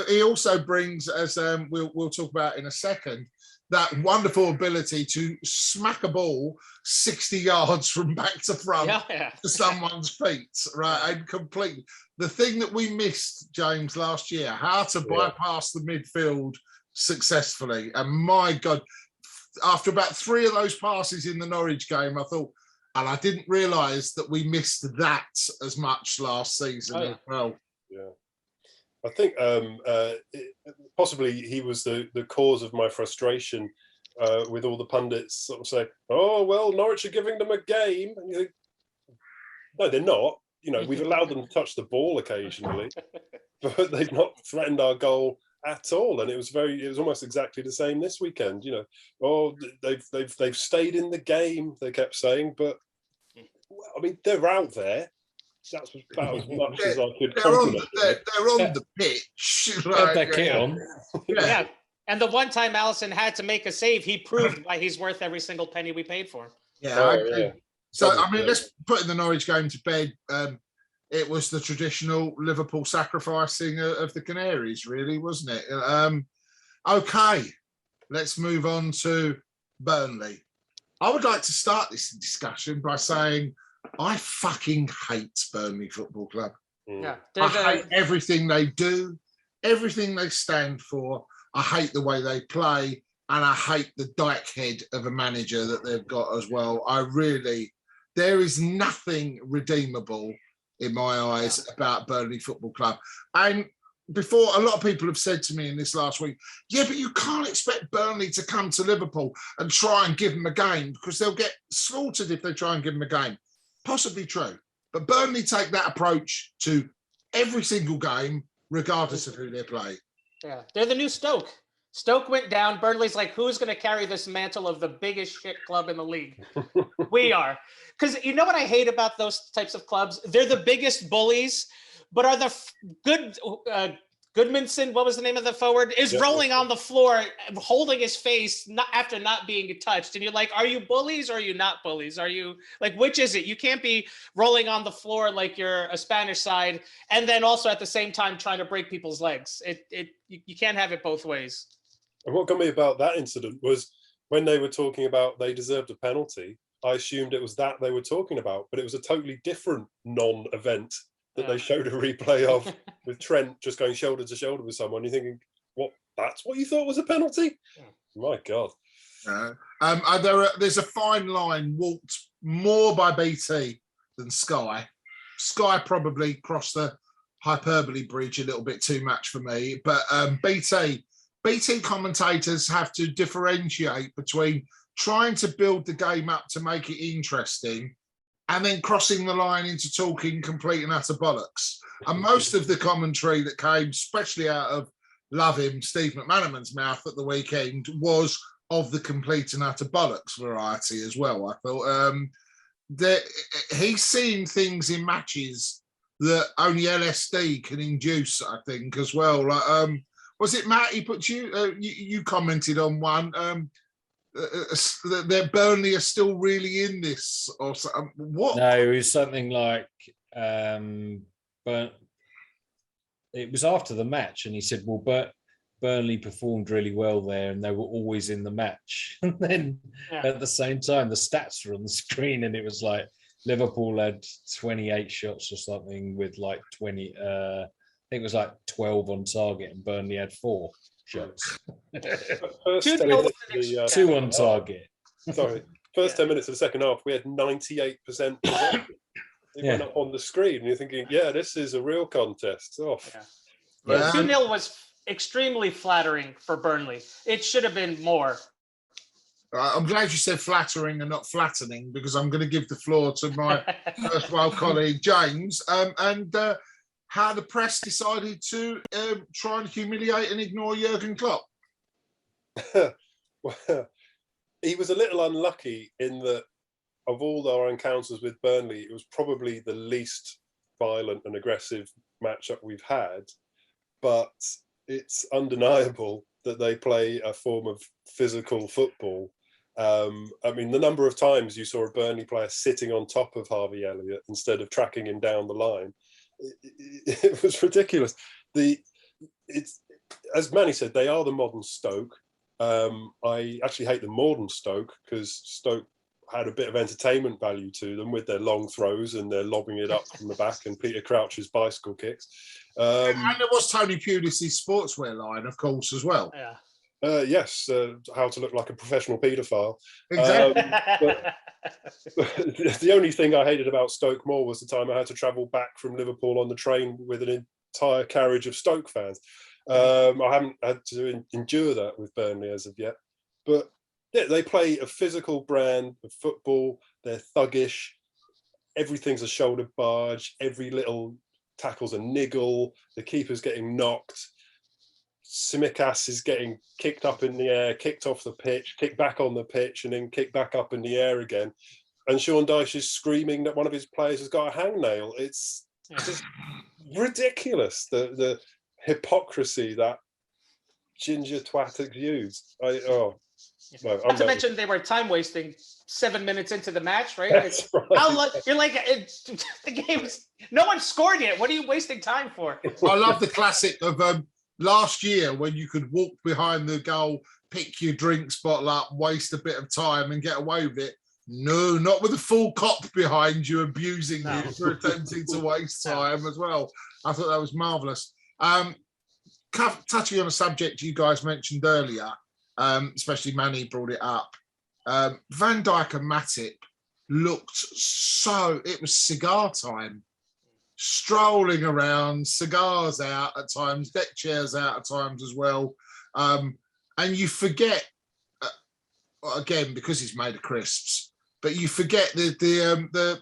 He also brings, as we'll talk about in a second, that wonderful ability to smack a ball 60 yards from back to front to someone's feet, right? And completely. The thing that we missed, James, last year, how to bypass the midfield successfully. And my God, after about 3 of those passes in the Norwich game, I thought, and I didn't realise that we missed that as much last season as well. Yeah. I think possibly he was the cause of my frustration with all the pundits sort of saying, oh, well, Norwich are giving them a game. And you think, no, they're not. You know, we've allowed them to touch the ball occasionally, but they've not threatened our goal at all. And it was almost exactly the same this weekend. You know, oh, they've stayed in the game, they kept saying, but I mean, they're out there. That's about as much as I could compliment. They're on the pitch. Had their kit on. Yeah. And the one time Allison had to make a save, he proved why he's worth every single penny we paid for him. Yeah. So, I mean, let's put in the Norwich game to bed. It was the traditional Liverpool sacrificing of the Canaries, really, wasn't it? Okay, let's move on to Burnley. I would like to start this discussion by saying I fucking hate Burnley Football Club. Yeah, I hate everything they do, everything they stand for. I hate the way they play, and I hate the dyke head of a manager that they've got as well. There is nothing redeemable in my eyes about Burnley Football Club. And before, a lot of people have said to me in this last week, yeah, but you can't expect Burnley to come to Liverpool and try and give them a game because they'll get slaughtered if they try and give them a game. Possibly true. But Burnley take that approach to every single game, regardless of who they play. Yeah, they're the new Stoke. Stoke went down. Burnley's like, who's going to carry this mantle of the biggest shit club in the league? We are. Because you know what I hate about those types of clubs? They're the biggest bullies, but are the good... Goodmanson, what was the name of the forward, is rolling on the floor, holding his face after not being touched. And you're like, are you bullies or are you not bullies? Are you like, which is it? You can't be rolling on the floor like you're a Spanish side and then also at the same time trying to break people's legs. You can't have it both ways. And what got me about that incident was when they were talking about they deserved a penalty, I assumed it was that they were talking about, but it was a totally different non-event that they showed a replay of with Trent just going shoulder to shoulder with someone. You're thinking, what? That's what you thought was a penalty? My God. There's a fine line walked more by BT than Sky. Sky probably crossed the hyperbole bridge a little bit too much for me, but BT commentators have to differentiate between trying to build the game up to make it interesting and then crossing the line into talking complete and utter bollocks. And most of the commentary that came, especially out of Love Him, Steve McManaman's mouth at the weekend, was of the complete and utter bollocks variety as well. I thought he's seeing things in matches that only LSD can induce, I think, as well. Like, was it Matt? He put you commented on one. That Burnley are still really in this, or something. What? No, it was something like, but it was after the match, and he said, "Well, Burnley performed really well there, and they were always in the match." And then at the same time, the stats were on the screen, and it was like Liverpool had 28 shots or something with like 20. I think it was like 12 on target, and Burnley had 4 shots. 2 on target. Sorry. First 10 minutes of the second half, we had 98% possession. It went up on the screen, and you're thinking, yeah, this is a real contest. 2-0 was extremely flattering for Burnley. It should have been more. I'm glad you said flattering and not flattening, because I'm going to give the floor to my erstwhile colleague, James, and how the press decided to try and humiliate and ignore Jurgen Klopp. Well, he was a little unlucky in that of all our encounters with Burnley, it was probably the least violent and aggressive matchup we've had. But it's undeniable that they play a form of physical football. I mean, the number of times you saw a Burnley player sitting on top of Harvey Elliott instead of tracking him down the line, it was ridiculous. It's, as Manny said, they are the modern Stoke. I actually hate the modern Stoke because Stoke had a bit of entertainment value to them with their long throws and their lobbing it up from the back and Peter Crouch's bicycle kicks. And there was Tony Pulis' sportswear line, of course, as well. Yeah. Yes, how to look like a professional paedophile. Exactly. But the only thing I hated about Stoke more was the time I had to travel back from Liverpool on the train with an entire carriage of Stoke fans. I haven't had to endure that with Burnley as of yet. But yeah, they play a physical brand of football. They're thuggish. Everything's a shoulder barge. Every little tackle's a niggle. The keeper's getting knocked. Tsimikas is getting kicked up in the air, kicked off the pitch, kicked back on the pitch, and then kicked back up in the air again. And Sean Dyche is screaming that one of his players has got a hangnail. It's just ridiculous, the hypocrisy that ginger twat exudes. Not to mention they were time wasting 7 minutes into the match, right? That's right. You're like, the game's no one scored yet. What are you wasting time for? I love the classic of last year when you could walk behind the goal, pick your drinks bottle up, waste a bit of time and get away with it. No, not with a full cop behind you abusing you for attempting to waste time as well. I thought that was marvellous. Touching on a subject you guys mentioned earlier, especially Manny brought it up, Van Dijk and Matip looked it was cigar time. Strolling around, cigars out at times, deck chairs out at times as well. And you forget, again, because he's made of crisps, but you forget the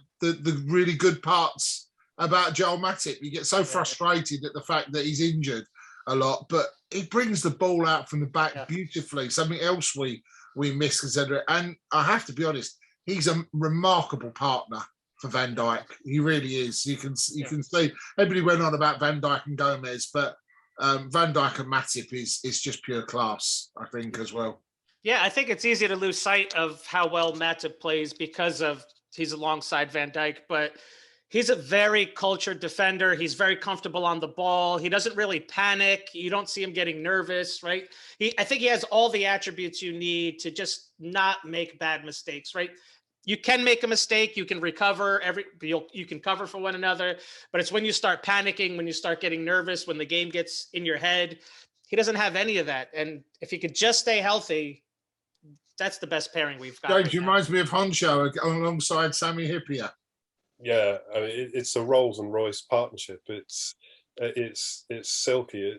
really good parts about Joel Matip. You get so frustrated at the fact that he's injured a lot, but he brings the ball out from the back beautifully. Something else we misconsider. And I have to be honest, he's a remarkable partner for Van Dijk. He really is. You can see. Everybody went on about Van Dijk and Gomez, but Van Dijk and Matip is just pure class, I think, as well. Yeah, I think it's easy to lose sight of how well Matip plays because he's alongside Van Dijk, but he's a very cultured defender. He's very comfortable on the ball. He doesn't really panic. You don't see him getting nervous, right? I think he has all the attributes you need to just not make bad mistakes, right? You can make a mistake. You can recover. You can cover for one another. But it's when you start panicking, when you start getting nervous, when the game gets in your head. He doesn't have any of that. And if he could just stay healthy, that's the best pairing we've got. James reminds me of Honcho alongside Sammy Hippier. Yeah, I mean, it's a Rolls and Royce partnership. It's silky.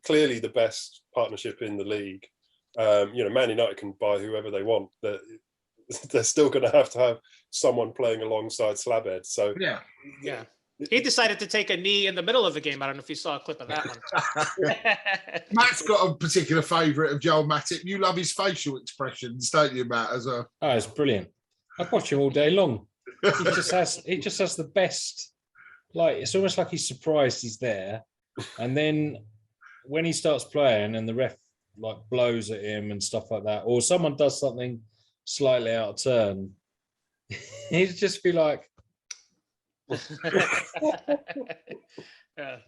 Clearly the best partnership in the league. Man United can buy whoever they want. They're still going to have someone playing alongside Slabhead. So yeah. He decided to take a knee in the middle of the game. I don't know if you saw a clip of that one. Matt's got a particular favourite of Joel Matip. You love his facial expressions, don't you, Matt? As well. Oh, it's brilliant. I watch him all day long. He just has the best. Like, it's almost like he's surprised he's there, and then when he starts playing and the ref like blows at him and stuff like that, or someone does something slightly out of turn, he'd just be like,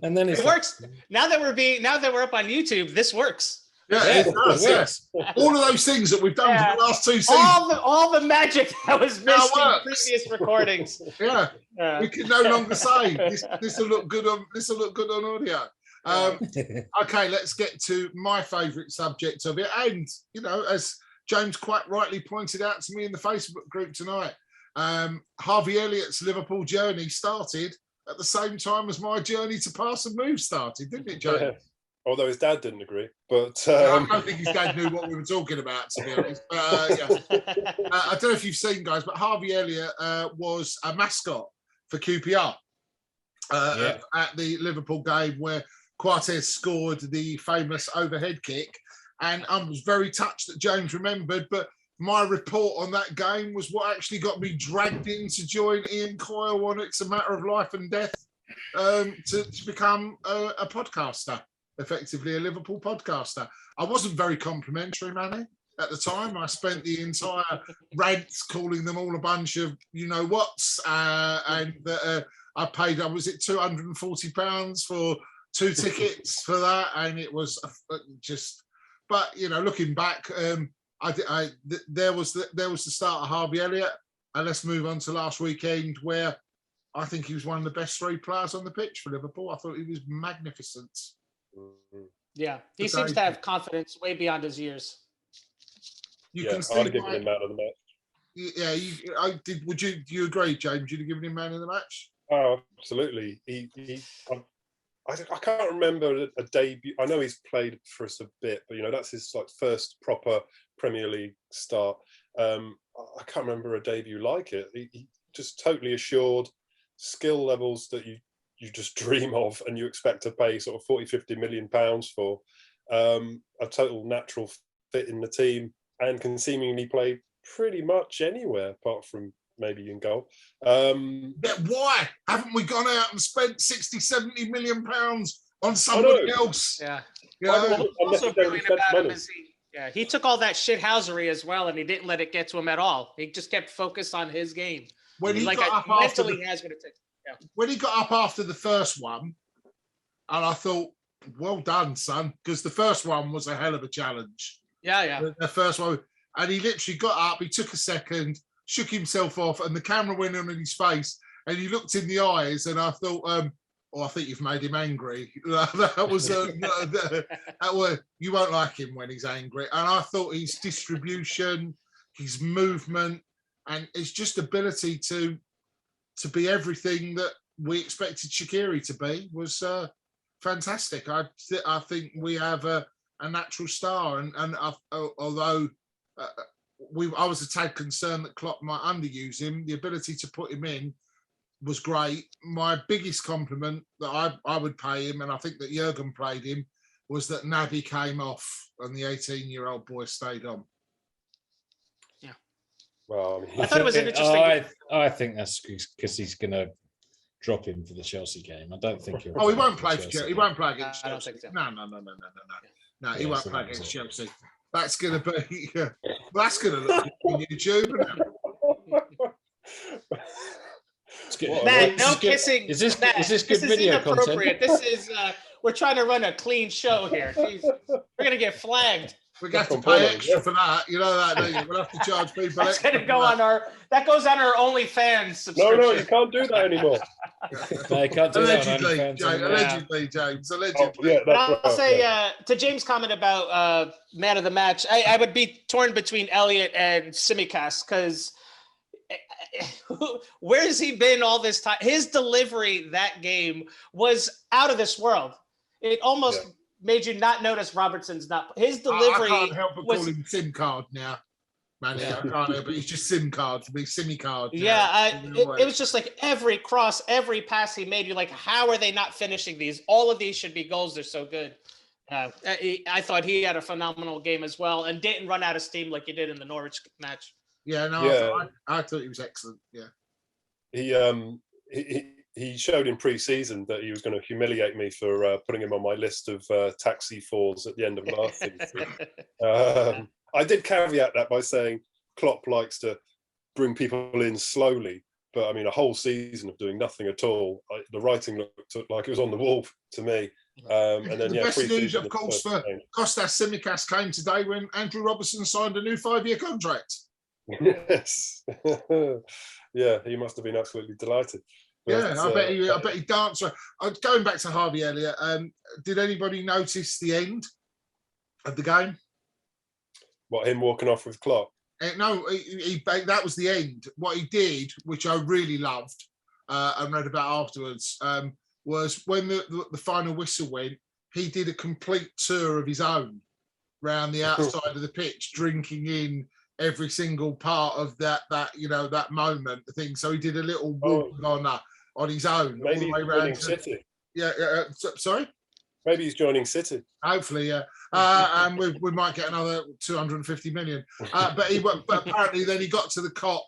and then it works. Now that we're up on YouTube, this works. Yeah, it does. Yes, all of those things that we've done for the last 2 seasons. All the magic that was missed in previous recordings. We can no longer say this will look good on audio. Okay, let's get to my favourite subject of it, and as James quite rightly pointed out to me in the Facebook group tonight, Harvey Elliott's Liverpool journey started at the same time as my journey to Pass and Move started, didn't it, James? Yeah. Although his dad didn't agree, but I don't think his dad knew what we were talking about, to be honest. I don't know if you've seen, guys, but Harvey Elliott was a mascot for QPR at the Liverpool game where Quartes scored the famous overhead kick, and I was very touched that James remembered. But my report on that game was what actually got me dragged in to join Ian Coyle on It's a Matter of Life and Death to become a podcaster, effectively a Liverpool podcaster. I wasn't very complimentary, Manny, at the time. I spent the entire rants calling them all a bunch of you-know-whats, and I paid, was it £240 for 2 tickets for that? And it was just, but, looking back, there was the start of Harvey Elliott, and let's move on to last weekend, where I think he was one of the best 3 players on the pitch for Liverpool. I thought he was magnificent. Yeah, he seems to have confidence way beyond his years. You can see I'd have given him man of the match. Yeah, do you agree, James? You'd have given him man of the match? Oh, absolutely. I can't remember a debut. I know he's played for us a bit, but that's his first proper Premier League start. I can't remember a debut like it. He just totally assured, skill levels that you just dream of, and you expect to pay sort of £40-50 million for. A total natural fit in the team, and can seemingly play pretty much anywhere apart from maybe in goal. Why haven't we gone out and spent 60-70 million pounds on somebody else? Yeah. Also brilliant about him is he took all that shithousery as well, and he didn't let it get to him at all. He just kept focused on his game. When he got up mentally has what it takes. Yeah. When he got up after the first one, and I thought, well done, son, because the first one was a hell of a challenge. Yeah. The first one, and he literally got up, he took a second, shook himself off, and the camera went on in his face, and he looked in the eyes, and I thought, I think you've made him angry. That was you won't like him when he's angry. And I thought his distribution, his movement, and his just ability to be everything that we expected Shaqiri to be was fantastic. I think we have a natural star, and although I was a tad concerned that Klopp might underuse him, the ability to put him in was great. My biggest compliment that I would pay him, and I think that Jurgen played him, was that Naby came off and the 18-year-old boy stayed on. Yeah. Well, I thought it was an interesting. I think that's because he's going to drop him for the Chelsea game. I don't think he'll. Oh, he won't play for Chelsea. He won't play against Chelsea. I don't think so. No, he won't play against Chelsea. That's going to be. That's going to look on YouTube. Matt, no kissing. Is this good video content? This is we're trying to run a clean show here. Jeez. We're gonna get flagged. We're gonna have to pay extra for that. You know that, don't you? We'll have to charge people. That's gonna go on that goes on our OnlyFans subscription. No, you can't do that anymore. No, you can't do allegedly, that. Allegedly, James. Allegedly. Yeah, but I'll say to James' comment about man of the match, I would be torn between Elliott and Tsimikas, because where has he been all this time? His delivery that game was out of this world. It almost made you not notice Robertson's not. His delivery. I can't help but call him SIM card now, man. I can't help, but he's just SIM card for me, Simmy card. Yeah, it was just like every cross, every pass he made. You're like, how are they not finishing these? All of these should be goals. They're so good. I thought he had a phenomenal game as well, and didn't run out of steam like he did in the Norwich match. Yeah, no, I thought he was excellent. Yeah, he showed in pre-season that he was going to humiliate me for putting him on my list of taxi fours at the end of last season. I did caveat that by saying Klopp likes to bring people in slowly, but I mean, a whole season of doing nothing at all, the writing looked like it was on the wall to me. And then, the best news, of course, for Kostas Tsimikas came today when Andrew Robertson signed a new 5-year contract. Yes. Yeah, he must have been absolutely delighted. But, I bet he danced. Going back to Harvey Elliott, did anybody notice the end of the game? What, him walking off with Klopp? No, that was the end. What he did, which I really loved and read about afterwards, was when the final whistle went, he did a complete tour of his own round the outside of the pitch, drinking in every single part of that moment thing. So he did a little walk on his own, maybe all the way around. City. Yeah. Sorry. Maybe he's joining City. Hopefully, yeah. And we might get another 250 million. But apparently then he got to the COP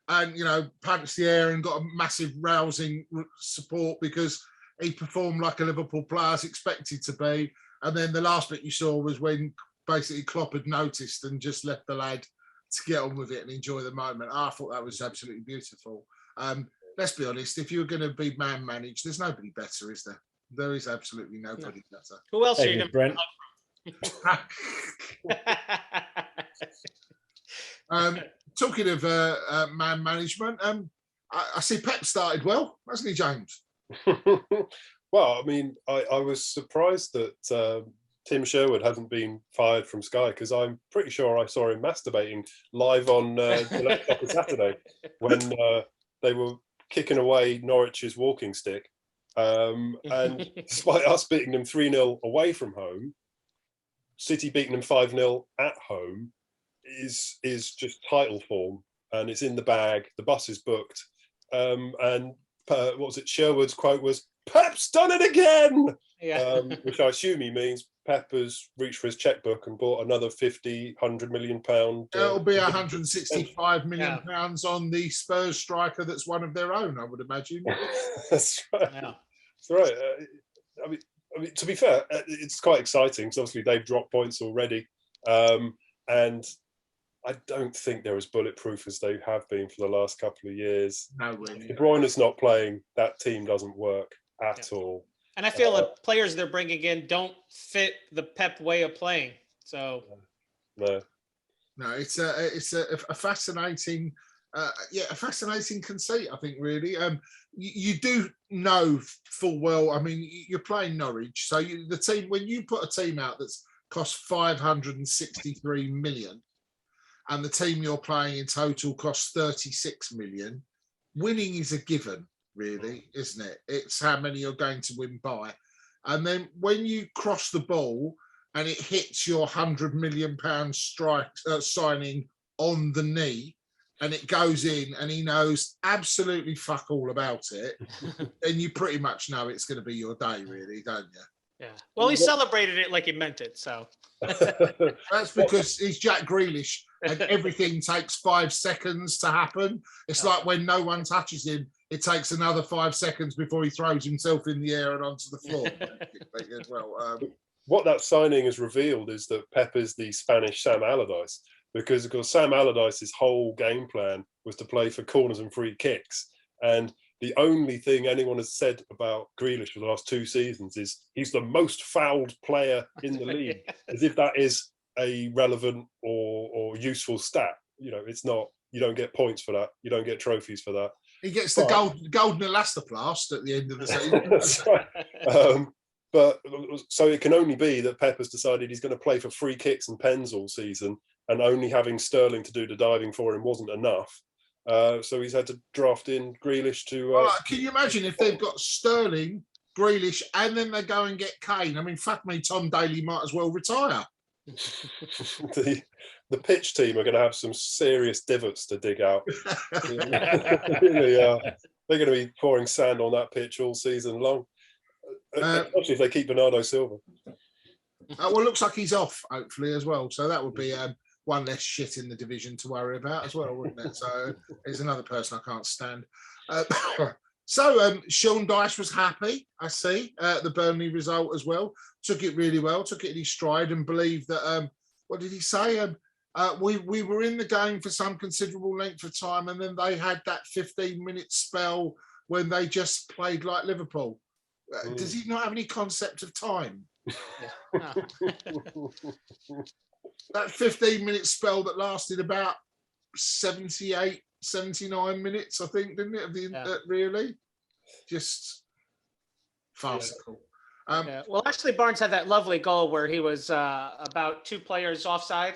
and, punched the air and got a massive rousing support because he performed like a Liverpool player is expected to be. And then the last bit you saw was when basically Klopp had noticed and just left the lad to get on with it and enjoy the moment. I thought that was absolutely beautiful. Let's be honest, if you're going to be man-managed, there's nobody better, is there? There is absolutely nobody better. Who else are you going to talking of man management, I see Pep started well, hasn't he, James? Well, I mean, I was surprised that Tim Sherwood hasn't been fired from Sky because I'm pretty sure I saw him masturbating live on the laptop on Saturday when they were kicking away Norwich's walking stick. And despite us beating them 3-0 away from home, City beating them 5-0 at home is just title form, and it's in the bag. The bus is booked. And what was it? Sherwood's quote was, "Pep's done it again," which I assume he means Pep has reached for his checkbook and bought another 100 million pound. It'll be 165 million pounds on the Spurs striker that's one of their own, I would imagine. That's right. Yeah. That's right. I mean, to be fair, it's quite exciting because obviously they've dropped points already, and I don't think they're as bulletproof as they have been for the last couple of years. No way. De Bruyne's not playing. That team doesn't work at all. And I feel the players they're bringing in don't fit the Pep way of playing. So, no, it's a fascinating, a fascinating conceit. I think really, you do know full well. I mean, you're playing Norwich, so the team when you put a team out that's cost 563 million, and the team you're playing in total costs 36 million, winning is a given. Really, isn't it? It's how many you're going to win by. And then when you cross the ball and it hits your 100 million pound strike signing on the knee and it goes in and he knows absolutely fuck all about it, then you pretty much know it's going to be your day, really, don't you? Yeah. Well, he celebrated it like he meant it, so. That's because he's Jack Grealish and everything takes 5 seconds to happen. It's like when no one touches him, it takes another 5 seconds before he throws himself in the air and onto the floor. As well. What that signing has revealed is that Pep is the Spanish Sam Allardyce, because of course Sam Allardyce's whole game plan was to play for corners and free kicks. And the only thing anyone has said about Grealish for the last 2 seasons is he's the most fouled player in the league, as if that is a relevant or useful stat. It's not. You don't get points for that. You don't get trophies for that. He gets the golden elastoplast at the end of the season. That's right. But so it can only be that Pep has decided he's going to play for free kicks and pens all season, and only having Sterling to do the diving for him wasn't enough. So he's had to draft in Grealish to. Can you imagine if they've got Sterling, Grealish, and then they go and get Kane? I mean, fuck me, Tom Daly might as well retire. The pitch team are going to have some serious divots to dig out. Really are. They're going to be pouring sand on that pitch all season long, especially if they keep Bernardo Silva. Well, it looks like he's off, hopefully, as well. So that would be one less shit in the division to worry about as well, wouldn't it? So there's another person I can't stand. So Sean Dyche was happy, I see, the Burnley result as well. Took it really well, took it in his stride and believed that, what did he say? We were in the game for some considerable length of time and then they had that 15-minute spell when they just played like Liverpool. Does he not have any concept of time? That 15-minute spell that lasted about 78, 79 minutes, I think, didn't it? Really? Just farcical. Well, actually, Barnes had that lovely goal where he was about 2 players offside.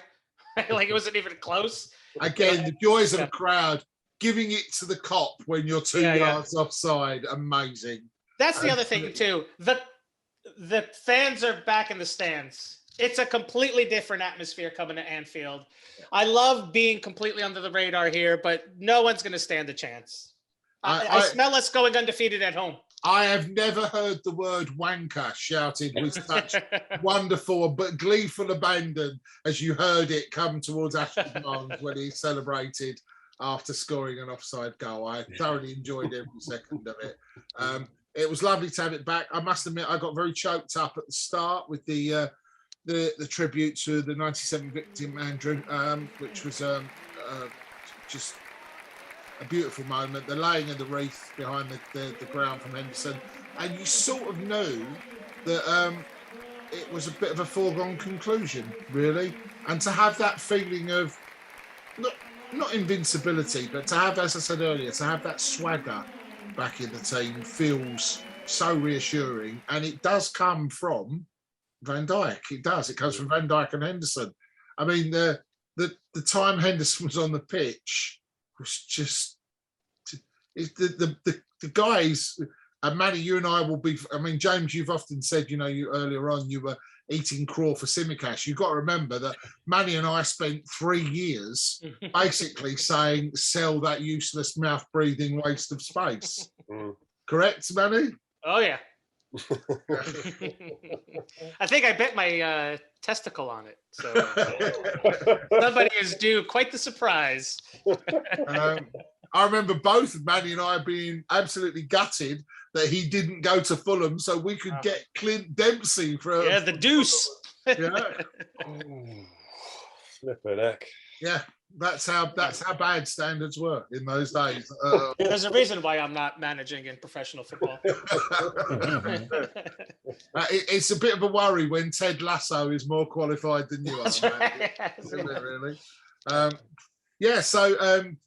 Like it wasn't even close. Again, the joys of a crowd giving it to the cop when you're 2 yards offside. Amazing. That's the other thing, too. The fans are back in the stands. It's a completely different atmosphere coming to Anfield. I love being completely under the radar here, but no one's going to stand a chance. I smell us going undefeated at home. I have never heard the word wanker shouted with such wonderful but gleeful abandon as you heard it come towards Ashley Barnes when he celebrated after scoring an offside goal. I thoroughly enjoyed every second of it. It was lovely to have it back. I must admit, I got very choked up at the start with the tribute to the 97 victim Andrew, which was just a beautiful moment. The laying of the wreath behind the ground from Henderson, and you sort of knew that it was a bit of a foregone conclusion, really. And to have that feeling of not invincibility, but to have, as I said earlier, to have that swagger back in the team feels so reassuring. And it does come from Van Dijk. It does. It comes from Van Dijk and Henderson. I mean, the time Henderson was on the pitch was just the guys. And Manny, you and I will be. I mean, James, you've often said, you earlier on you were eating craw for Simicast. You've got to remember that Manny and I spent 3 years basically saying, "Sell that useless mouth-breathing waste of space." Correct, Manny? Oh yeah. I think I bet my testicle on it. So somebody is due quite the surprise. I remember both Manny and I being absolutely gutted that he didn't go to Fulham so we could get Clint Dempsey for the deuce. Flippin' heck. Yeah, that's how bad standards were in those days. There's a reason why I'm not managing in professional football. It's a bit of a worry when Ted Lasso is more qualified than you are. Right. Isn't it, really?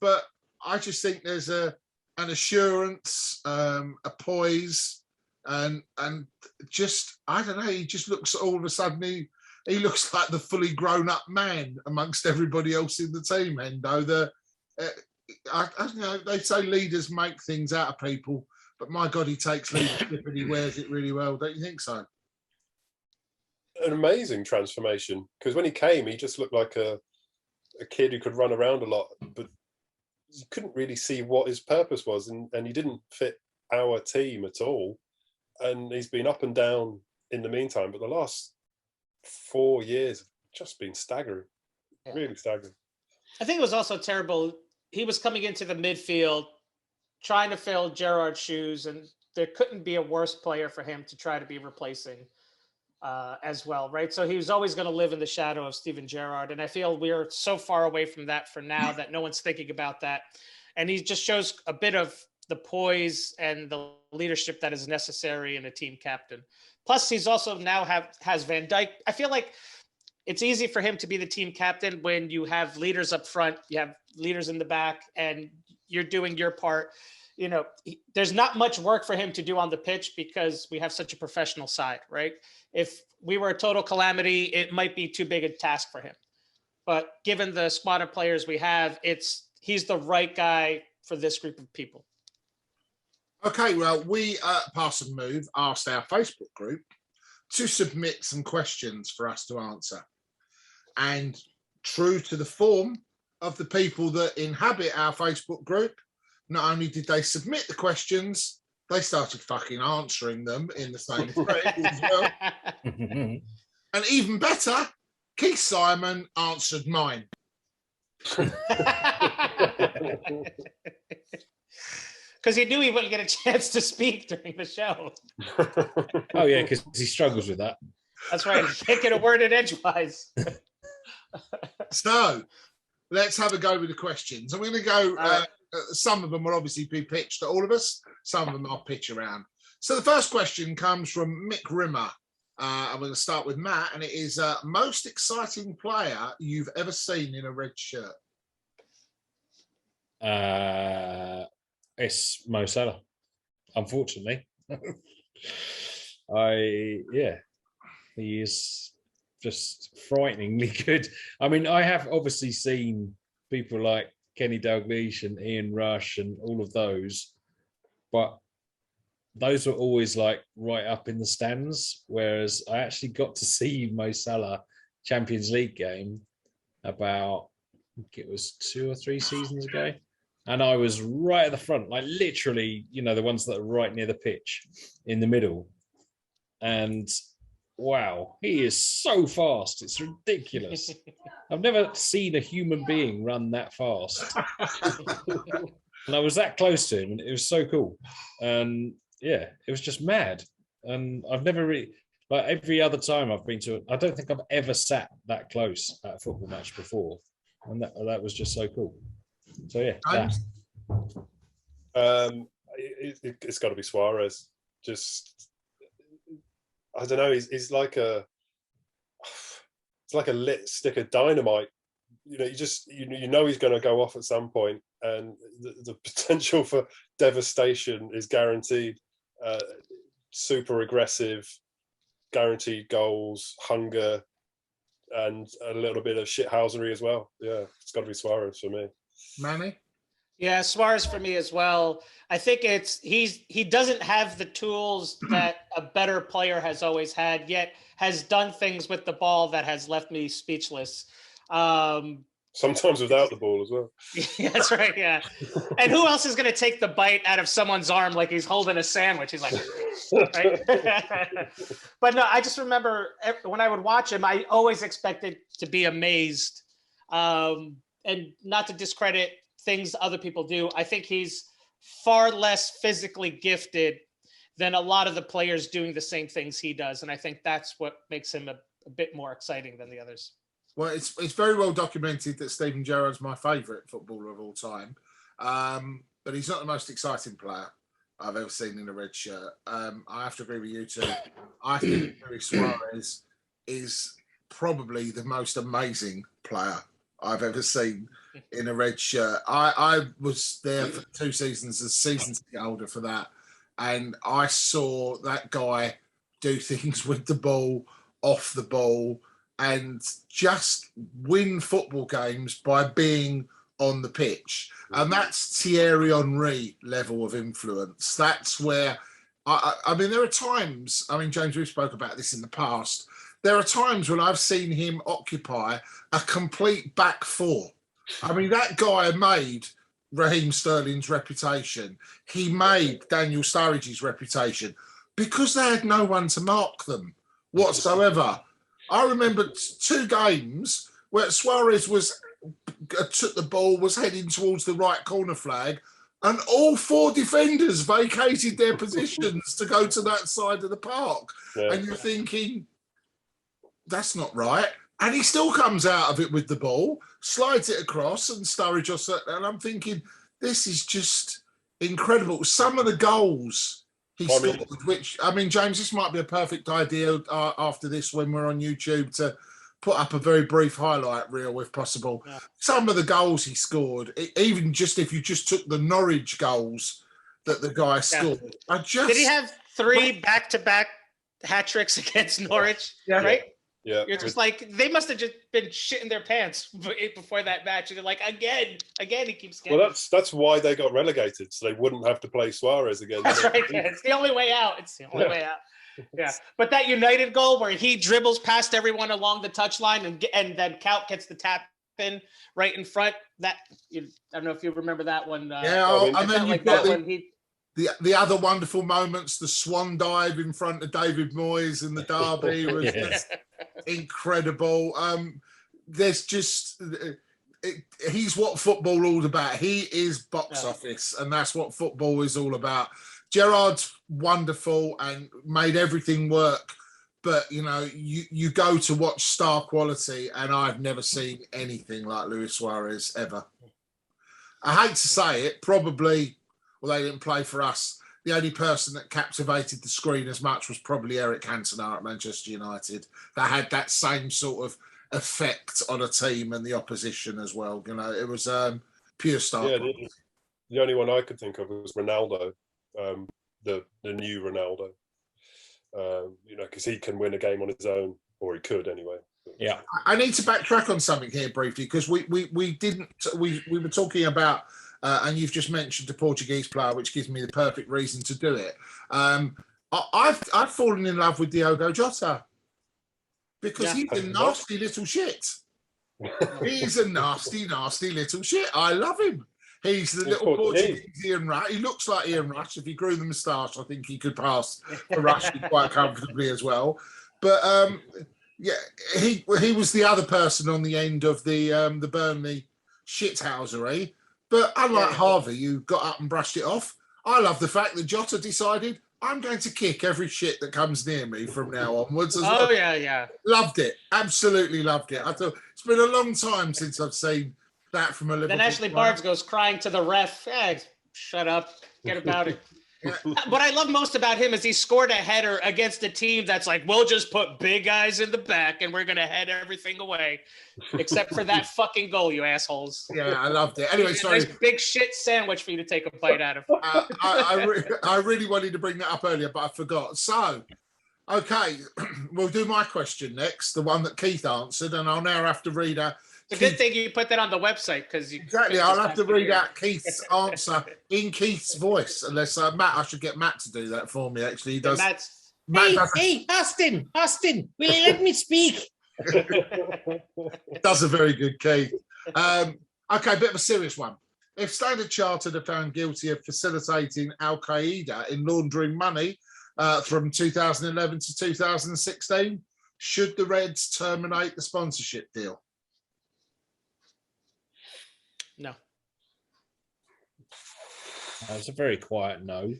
But I just think there's an assurance, a poise, and just, I don't know, he just looks, all of a sudden he looks like the fully grown up man amongst everybody else in the team. Hendo, I don't know, they say leaders make things out of people, but my God, he takes leadership and he wears it really well. Don't you think so? An amazing transformation, because when he came, he just looked like a kid who could run around a lot, but you couldn't really see what his purpose was, and he didn't fit our team at all. And he's been up and down in the meantime, but the last 4 years have just been staggering, really staggering. I think it was also terrible. He was coming into the midfield, trying to fill Gerrard's shoes, and there couldn't be a worse player for him to try to be replacing as well, right? So he was always going to live in the shadow of Steven Gerrard, and I feel we're so far away from that for now that no one's thinking about that. And he just shows a bit of the poise and the leadership that is necessary in a team captain. Plus, he's also now has Van Dijk. I feel like it's easy for him to be the team captain when you have leaders up front, you have leaders in the back, and you're doing your part. There's not much work for him to do on the pitch because we have such a professional side, right? If we were a total calamity, it might be too big a task for him. But given the squad of players we have, he's the right guy for this group of people. Okay, well, we at Pass and Move asked our Facebook group to submit some questions for us to answer. And true to the form of the people that inhabit our Facebook group, not only did they submit the questions, they started fucking answering them in the same thread as well. And even better, Keith Simon answered mine. Because he knew he wouldn't get a chance to speak during the show. Oh, yeah, because he struggles with that. That's right. He can't get a word in edgewise. So, let's have a go with the questions. I'm going to go... some of them will obviously be pitched to all of us. Some of them I'll pitch around. So the first question comes from Mick Rimmer. I'm going to start with Matt, and it is most exciting player you've ever seen in a red shirt. It's Mo Salah, unfortunately. He is just frighteningly good. I mean, I have obviously seen people like Kenny Dalglish and Ian Rush and all of those, but those were always like right up in the stands, whereas I actually got to see Mo Salah Champions League game about, I think it was 2 or 3 seasons ago, And I was right at the front, like literally, the ones that are right near the pitch in the middle. And wow, he is so fast. It's ridiculous. I've never seen a human being run that fast. And I was that close to him, and it was so cool. And yeah, it was just mad. And I've never really, like every other time I've been to, I don't think I've ever sat that close at a football match before. And that was just so cool. So yeah, it's got to be Suarez. Just, I don't know. He's like it's like a lit stick of dynamite. You know he's going to go off at some point, and the potential for devastation is guaranteed. Super aggressive, guaranteed goals, hunger, and a little bit of shithousery as well. Yeah, it's got to be Suarez for me. Manny? Yeah, Suarez for me as well. I think he doesn't have the tools that a better player has always had, yet has done things with the ball that has left me speechless. Sometimes without the ball as well. Yeah, that's right, yeah. And who else is going to take the bite out of someone's arm like he's holding a sandwich? He's like, right? But no, I just remember when I would watch him, I always expected to be amazed. And not to discredit things other people do, I think he's far less physically gifted than a lot of the players doing the same things he does. And I think that's what makes him a bit more exciting than the others. Well, it's very well documented that Steven Gerrard's my favourite footballer of all time, but he's not the most exciting player I've ever seen in a red shirt. I have to agree with you two. I think Luis Suarez is probably the most amazing player I've ever seen in a red shirt. I was there for 2 seasons, a season to get older for that, and I saw that guy do things with the ball, off the ball, and just win football games by being on the pitch. And that's Thierry Henry level of influence. That's where, I mean, there are times, James, we've spoke about this in the past, there are times when I've seen him occupy a complete back four. I mean, that guy made Raheem Sterling's reputation. He made Daniel Sturridge's reputation because they had no one to mark them whatsoever. I remember 2 games where Suarez took the ball, was heading towards the right corner flag, and all 4 defenders vacated their positions to go to that side of the park. Yeah. And you're thinking, that's not right. And he still comes out of it with the ball, slides it across, and Sturridge, and I'm thinking, this is just incredible. Some of the goals he scored, which, James, this might be a perfect idea after this when we're on YouTube to put up a very brief highlight reel if possible. Yeah. Some of the goals he scored, even just if you just took the Norwich goals that the guy scored. Did he have 3 back-to-back hat tricks against Norwich? Yeah. Right? Yeah. You're just like, they must have just been shitting their pants before that match. And they're like, again, he keeps getting. Well, that's why they got relegated, so they wouldn't have to play Suarez again. That's right. Yeah. It's the only way out. Way out. Yeah. But that United goal where he dribbles past everyone along the touchline and then Kaut gets the tap in right in front. I don't know if you remember that one. And then you've got the other wonderful moments, the swan dive in front of David Moyes in the derby was just incredible. There's just, he's what football all about. He is box office, and that's what football is all about. Gerrard's wonderful and made everything work, but you go to watch star quality, and I've never seen anything like Luis Suarez ever. I hate to say it, probably. Well, they didn't play for us. The only person that captivated the screen as much was probably Eric Cantona at Manchester United. That had that same sort of effect on a team and the opposition as well. It was pure star. Yeah, the only one I could think of was Ronaldo, the new Ronaldo. Because he can win a game on his own, or he could anyway. Yeah. I need to backtrack on something here briefly because we were talking about. And you've just mentioned a Portuguese player, which gives me the perfect reason to do it. I've fallen in love with Diogo Jota because he's a nasty little shit. He's a nasty, nasty little shit. I love him. He's the little Portuguese Ian Rush. He looks like Ian Rush. If he grew the moustache, I think he could pass for Rush quite comfortably as well. But yeah, he was the other person on the end of the Burnley shithousery. But unlike Harvey, who got up and brushed it off, I love the fact that Jota decided, I'm going to kick every shit that comes near me from now onwards. Yeah. Loved it. Absolutely loved it. I thought it's been a long time since I've seen that from a Liverpool. Then Ashley Barnes goes crying to the ref. Hey, shut up. Get about it. What I love most about him is he scored a header against a team that's like, we'll just put big guys in the back and we're going to head everything away. Except for that fucking goal, you assholes. Yeah, I loved it. Anyway, sorry. Nice big shit sandwich for you to take a bite out of. I really wanted to bring that up earlier, but I forgot. So, okay, we'll do my question next, the one that Keith answered, and I'll now have to read out. It's a good thing you put that on the website because exactly. I'll have to read out Keith's answer in Keith's voice, unless Matt. I should get Matt to do that for me. Actually, he does. Hey, Austin, will you let me speak? Does a very good Keith. Okay, bit of a serious one. If Standard Chartered are found guilty of facilitating Al Qaeda in laundering money from 2011 to 2016, should the Reds terminate the sponsorship deal? No. That's a very quiet no.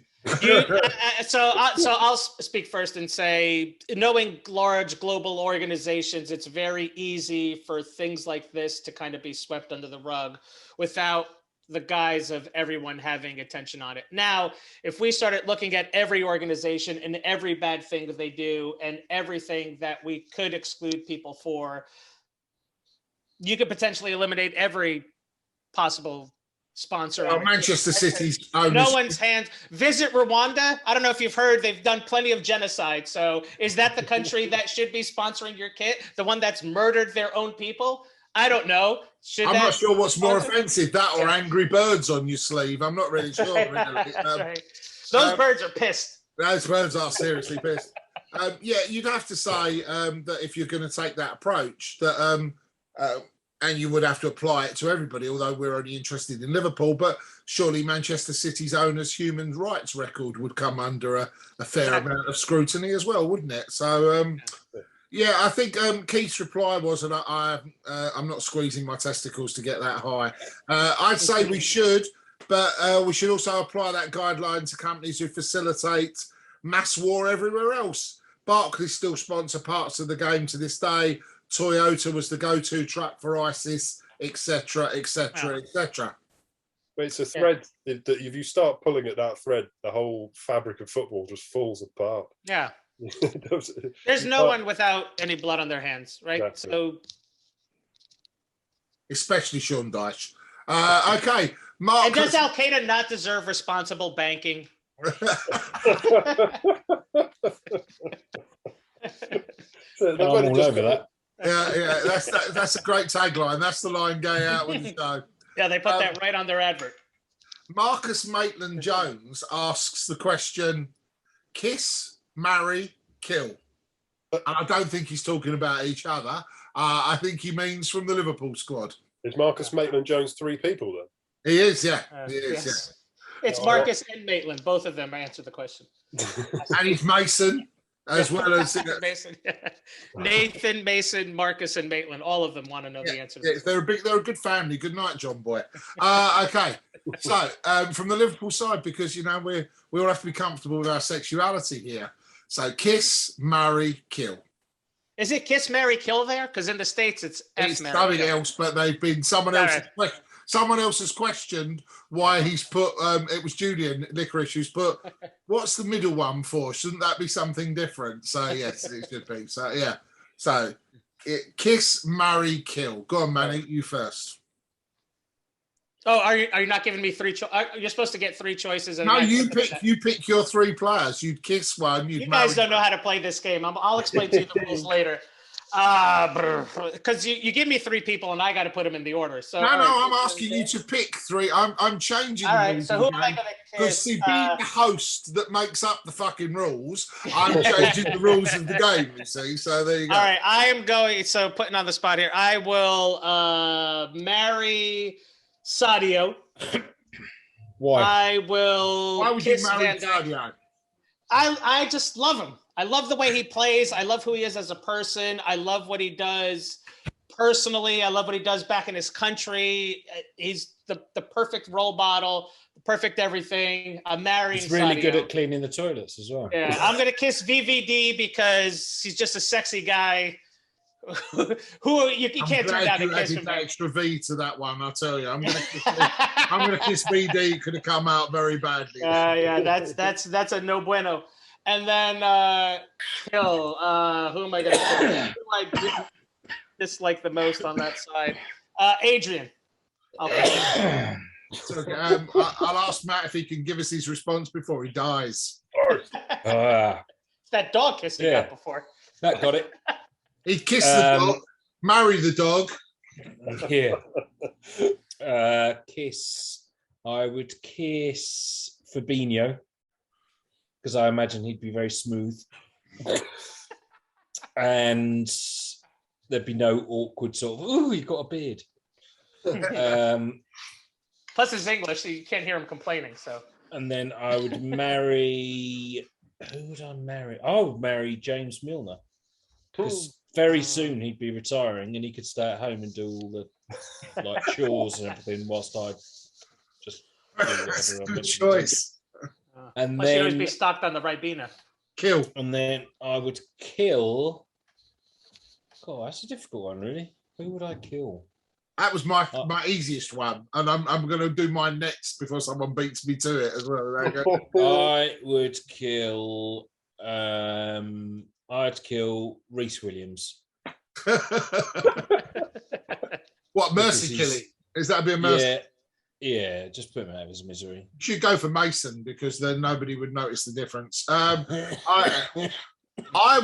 So I'll speak first and say, knowing large global organizations, it's very easy for things like this to kind of be swept under the rug without the guise of everyone having attention on it. Now, if we started looking at every organization and every bad thing that they do and everything that we could exclude people for, you could potentially eliminate every possible sponsor. Well, Manchester City's owners. No one's hands. Visit Rwanda. I don't know if you've heard, they've done plenty of genocide. So is that the country that should be sponsoring your kit? The one that's murdered their own people? I don't know. I'm not sure what's more offensive, that or Angry Birds on your sleeve. I'm not really sure. Really. Right. Those birds are pissed. Those birds are seriously pissed. Yeah, you'd have to say that if you're going to take that approach, that and you would have to apply it to everybody, although we're only interested in Liverpool, but surely Manchester City's owner's human rights record would come under a fair amount of scrutiny as well, wouldn't it? So, yeah, I think Keith's reply was, and I'm not squeezing my testicles to get that high. I'd say we should, but we should also apply that guideline to companies who facilitate mass war everywhere else. Barclays still sponsor parts of the game to this day. Toyota was the go-to truck for ISIS, etc., etc., etc. But it's a thread that if you start pulling at that thread, the whole fabric of football just falls apart. Yeah. There's no one without any blood on their hands, right? Exactly. So, especially Sean Dyche. Okay, Mark. And does Al Qaeda not deserve responsible banking? I'm all over that. Yeah, that's a great tagline. That's the line going out with the show. Yeah, they put that right on their advert. Marcus Maitland-Jones asks the question: kiss, marry, kill. And I don't think he's talking about each other. I think he means from the Liverpool squad. Is Marcus Maitland-Jones 3 people then? He is, yeah. He is, yes. Yeah. It's Marcus and Maitland. Both of them answer the question. And he's Mason. As well as Mason, Nathan, Mason, Marcus, and Maitland, all of them want to know the answer. Yeah, they're a good family. Good night, John Boy. Okay, so from the Liverpool side, because we all have to be comfortable with our sexuality here. So kiss, marry, kill. Is it kiss, marry, kill there? Because in the States it's something else, but they've been someone else has questioned why he's put, it was Julian Licorice who's put, what's the middle one for? Shouldn't that be something different? So, yes, it should be. So, yeah. So, kiss, marry, kill. Go on, Manny, you first. Oh, are you not giving me 3 choices? You're supposed to get 3 choices. No, you pick your 3 players. You'd kiss one. You guys don't know how to play this game. I'll explain to you the rules later. Because you give me 3 people and I got to put them in the order. So no, I'm asking you to pick 3. I'm changing. All right. So who am I going to kiss? Because see, being the host that makes up the fucking rules, I'm changing the rules of the game. You see, so there you go. All right, I am going. So putting on the spot here, I will marry Sadio. Why? I will. Why would you kiss marry Van Dijk. Sadio? I just love him. I love the way he plays. I love who he is as a person. I love what he does personally. I love what he does back in his country. He's the perfect role model, the perfect everying. I'm marrying He's really Sadio. good at cleaning the toilets as well. Yeah, I'm going to kiss VVD because he's just a sexy guy who you can't turn down a kiss added from that him. extra V to that one. I tell you, I'm gonna kiss VD. Could have come out very badly. Yeah, that's a no bueno. And then kill. Who am I going to kill? Who do I dislike the most on that side? Adrian. Okay. So, I'll ask Matt if he can give us his response before he dies. It's that dog kiss he got before. That got it. He'd kiss the dog, marry the dog. Yeah. Kiss. I would kiss Fabinho because I imagine he'd be very smooth. And there'd be no awkward sort of, ooh, you've got a beard. Plus his English, so you can't hear him complaining. So. And then I would marry, who would I marry? I would marry James Milner. Because very soon he'd be retiring and he could stay at home and do all the like chores and everything whilst I just do That's a whatever good choice. And Plus, you'd always then be stocked on the Ribena. Kill. And then I would kill. God, that's a difficult one, really. Who would I kill? That was my easiest one, and I'm going to do mine next before someone beats me to it as well. There you go. I would kill. I'd kill Reece Williams. What, mercy killing? Is that a bit of mercy? Yeah, just put him out of his misery. You should go for Mason because then nobody would notice the difference. I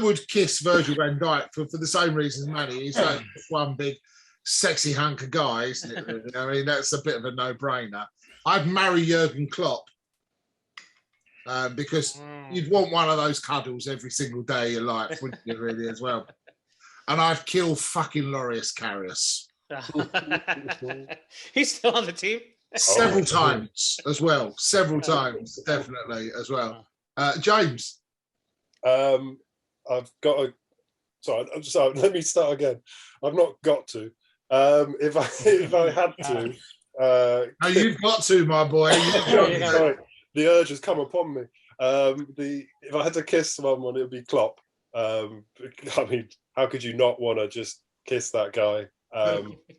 would kiss Virgil van Dijk for the same reason as Manny. He's like one big sexy hunk of guy, isn't it? Really? I mean, that's a bit of a no-brainer. I'd marry Jurgen Klopp because you'd want one of those cuddles every single day of your life, wouldn't you, really, as well? And I'd kill fucking Loris Karius. He's still on the team? Several times as well. Several times, definitely, as well. James? I've got to... Sorry, let me start again. I've not got to. If I had to... No, you've got to, my boy. Sorry, the urge has come upon me. If I had to kiss someone, it would be Klopp. I mean, how could you not want to just kiss that guy?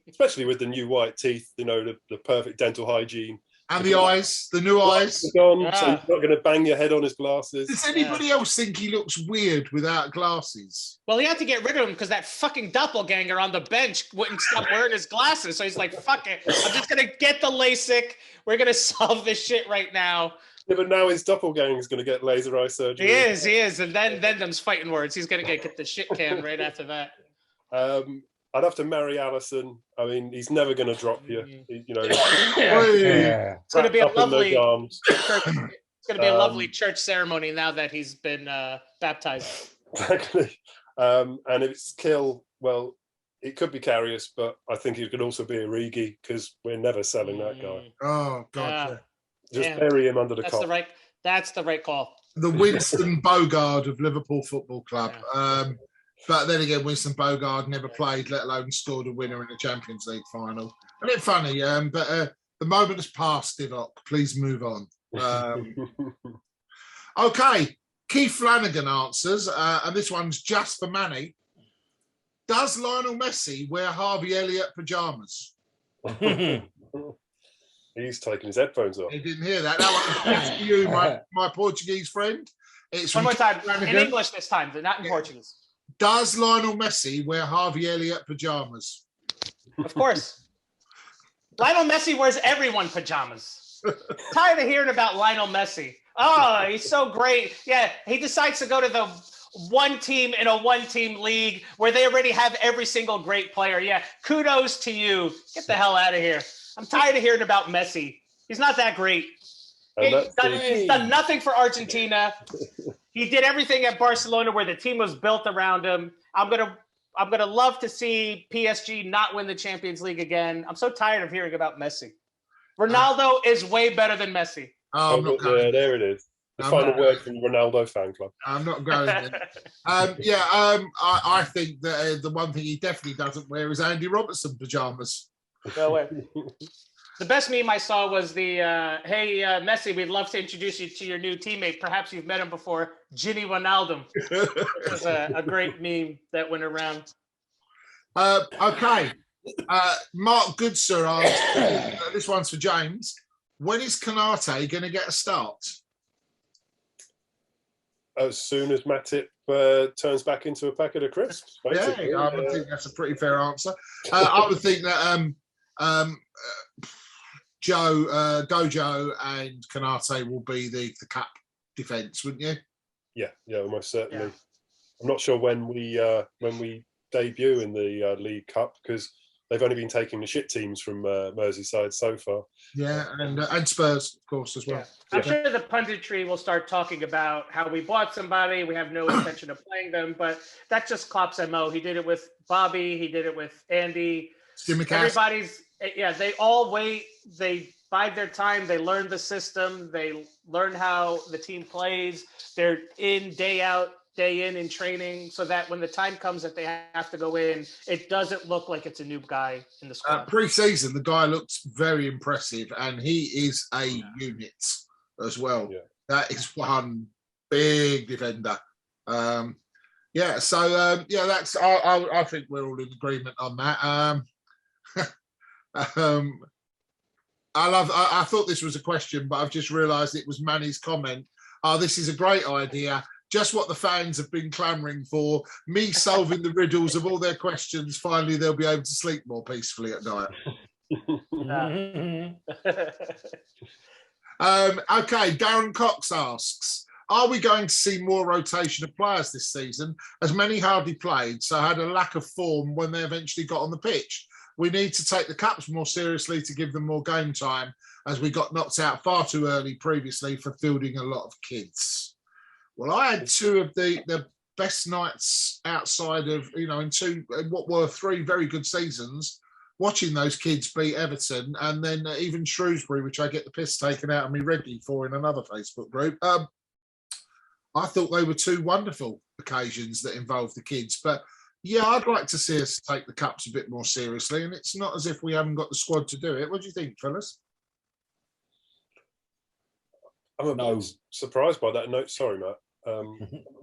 Especially with the new white teeth, you know, the perfect dental hygiene. And the eyes, the new eyes. Gone, so you're not going to bang your head on his glasses. Does anybody else think he looks weird without glasses? Well, he had to get rid of him because that fucking doppelganger on the bench wouldn't stop wearing his glasses. So he's like, fuck it. I'm just going to get the LASIK. We're going to solve this shit right now. Yeah, but now his doppelganger is going to get laser eye surgery. He is. And then them's fighting words. He's going to get the shit can right after that. I'd have to marry Allison. I mean, he's never going to drop you. You know, It's going to be a lovely. It's going to be a lovely church ceremony now that he's been baptized. Exactly. And if it's kill, well, it could be Karius, but I think it could also be Origi because we're never selling that guy. Oh God! Just bury him under the cop. That's the right call. The Winston Bogard of Liverpool Football Club. But then again, Winston Bogard never played, let alone scored a winner in the Champions League final. A bit funny, but the moment has passed, Divock. Please move on. Okay, Keith Flanagan answers, and this one's just for Manny. Does Lionel Messi wear Harvey Elliott pyjamas? He's taking his headphones off. He didn't hear that. That one's for you, my Portuguese friend. It's one more time, in English this time, but not in Portuguese. Does Lionel Messi wear Harvey Elliott pajamas? Of course. Lionel Messi wears everyone pajamas. Tired of hearing about Lionel Messi. Oh, he's so great. Yeah, he decides to go to the one team in a one-team league where they already have every single great player. Yeah, kudos to you. Get the hell out of here. I'm tired of hearing about Messi. He's not that great. He's done nothing for Argentina. He did everything at Barcelona where the team was built around him. I'm gonna love to see PSG not win the Champions League again. I'm so tired of hearing about Messi. Ronaldo is way better than Messi. Oh, I'm not going. Yeah, there it is. The final word from the Ronaldo fan club. I'm not going there. I think that the one thing he definitely doesn't wear is Andy Robertson pajamas. No way. The best meme I saw was the, hey, Messi, we'd love to introduce you to your new teammate. Perhaps you've met him before, Ginny Wijnaldum. It was a great meme that went around. Okay. Mark Goodser asked, this one's for James. When is Konate going to get a start? As soon as Matip turns back into a packet of crisps, basically. Yeah, I would think that's a pretty fair answer. I would think that Gojo and Konate will be the cup defence, wouldn't you? Yeah, almost certainly. Yeah. I'm not sure when we debut in the League Cup because they've only been taking the shit teams from Merseyside so far. Yeah, and Spurs, of course, as well. Yeah. I'm sure the punditry will start talking about how we bought somebody, we have no intention of playing them, but that's just Klopp's MO. He did it with Bobby, he did it with Andy. Everybody's, they all wait, they bide their time, they learn the system, they learn how the team plays, they're in, day out, day in training, so that when the time comes that they have to go in, it doesn't look like it's a new guy in the squad. Pre-season, the guy looks very impressive, and he is a unit as well. Yeah. That is one big defender. That's. I think we're all in agreement on that. I thought this was a question, but I've just realised it was Manny's comment. Oh, this is a great idea. Just what the fans have been clamouring for. Me solving the riddles of all their questions. Finally, they'll be able to sleep more peacefully at night. Okay, Darren Cox asks, are we going to see more rotation of players this season, as many hardly played, so had a lack of form when they eventually got on the pitch? We need to take the Cups more seriously to give them more game time, as we got knocked out far too early previously for fielding a lot of kids. Well, I had two of the best nights outside of, in what were 3 very good seasons, watching those kids beat Everton, and then even Shrewsbury, which I get the piss taken out of me regularly for in another Facebook group. I thought they were 2 wonderful occasions that involved the kids. But yeah, I'd like to see us take the Cups a bit more seriously, and it's not as if we haven't got the squad to do it. What do you think, fellas? I'm a bit surprised by that note. Sorry, Matt. A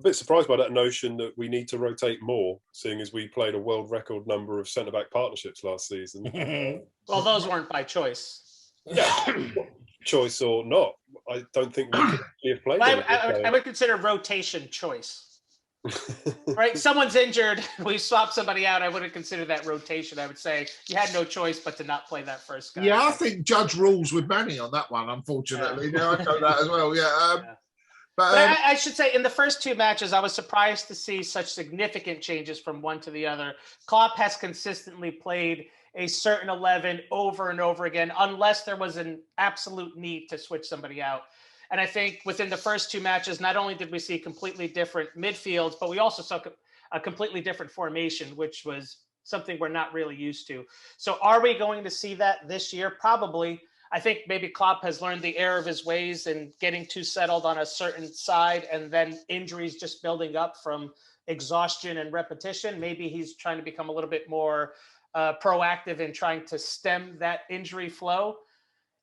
bit surprised by that notion that we need to rotate more, seeing as we played a world record number of centre-back partnerships last season. Well, those weren't by choice. Yeah, choice or not, I don't think we could have played. I would consider rotation choice. Right? Someone's injured, we swap somebody out. I wouldn't consider that rotation. I would say you had no choice but to not play that first guy. Yeah, I think Judge rules with Manny on that one, unfortunately. Yeah, I know that as well. Yeah. But I should say, in the first 2 matches, I was surprised to see such significant changes from one to the other. Klopp has consistently played a certain 11 over and over again, unless there was an absolute need to switch somebody out. And I think within the first 2 matches, not only did we see completely different midfields, but we also saw a completely different formation, which was something we're not really used to. So are we going to see that this year? Probably. I think maybe Klopp has learned the error of his ways and getting too settled on a certain side, and then injuries just building up from exhaustion and repetition. Maybe he's trying to become a little bit more proactive in trying to stem that injury flow.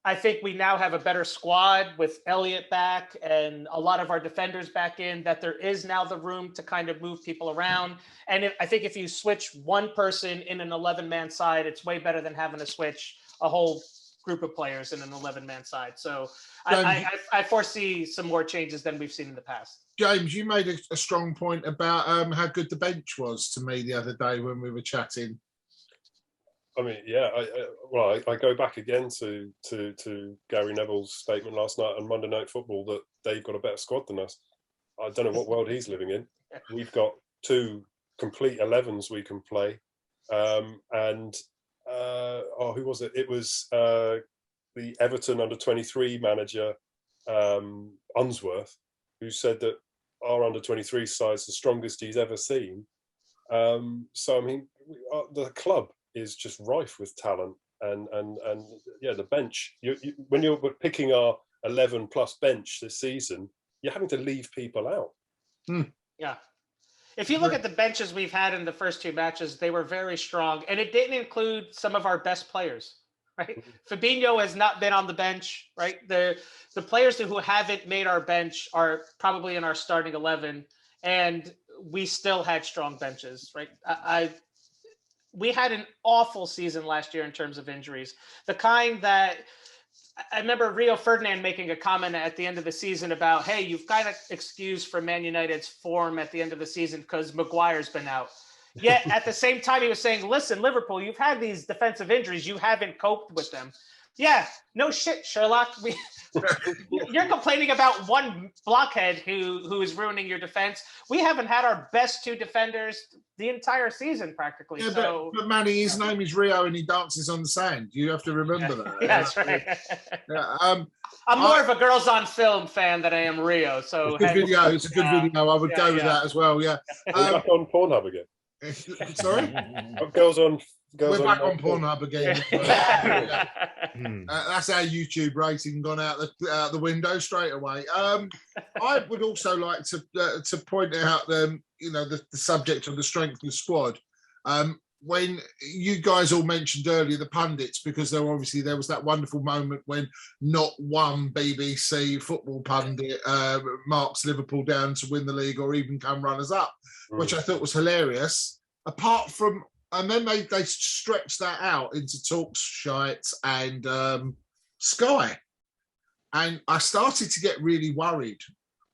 I think we now have a better squad with Elliott back and a lot of our defenders back in, that there is now the room to kind of move people around. And I think if you switch one person in an 11-man side, it's way better than having to switch a whole group of players in an 11-man side. So I foresee some more changes than we've seen in the past. James, you made a strong point about how good the bench was to me the other day when we were chatting. I mean, yeah. I go back again to Gary Neville's statement last night on Monday Night Football that they've got a better squad than us. I don't know what world he's living in. We've got 2 complete 11s we can play, who was it? It was the Everton under-23 manager, Unsworth, who said that our under-23 side's the strongest he's ever seen. So, I mean, the club is just rife with talent. and yeah, the bench. When you're picking our 11 plus bench this season, you're having to leave people out. Yeah. If you look at the benches we've had in the first 2 matches, they were very strong, and it didn't include some of our best players, right? Fabinho has not been on the bench, right? The players who haven't made our bench are probably in our starting 11, and we still had strong benches, right? We had an awful season last year in terms of injuries, the kind that I remember Rio Ferdinand making a comment at the end of the season about, hey, you've got to excuse for Man United's form at the end of the season because Maguire's been out. Yet at the same time, he was saying, listen, Liverpool, you've had these defensive injuries. You haven't coped with them. Yeah, no shit, Sherlock. You're complaining about one blockhead who is ruining your defense. We haven't had our best 2 defenders the entire season practically. Yeah, so, but Manny, his name is Rio and he dances on the sand. You have to remember that. Yeah, that's right. Yeah, I'm more of a Girls on Film fan than I am Rio. So it's a good video. It's a good video. I would go with that as well. Yeah. We're back on Pornhub again. Sorry? We're back on Pornhub again. That's our YouTube rating gone out the window straight away. I would also like to point out the subject of the strength of the squad. When you guys all mentioned earlier the pundits, because there was that wonderful moment when not one BBC football pundit marks Liverpool down to win the league or even come runners up, which I thought was hilarious. Apart from, and then they stretched that out into Talk Shite and Sky. And I started to get really worried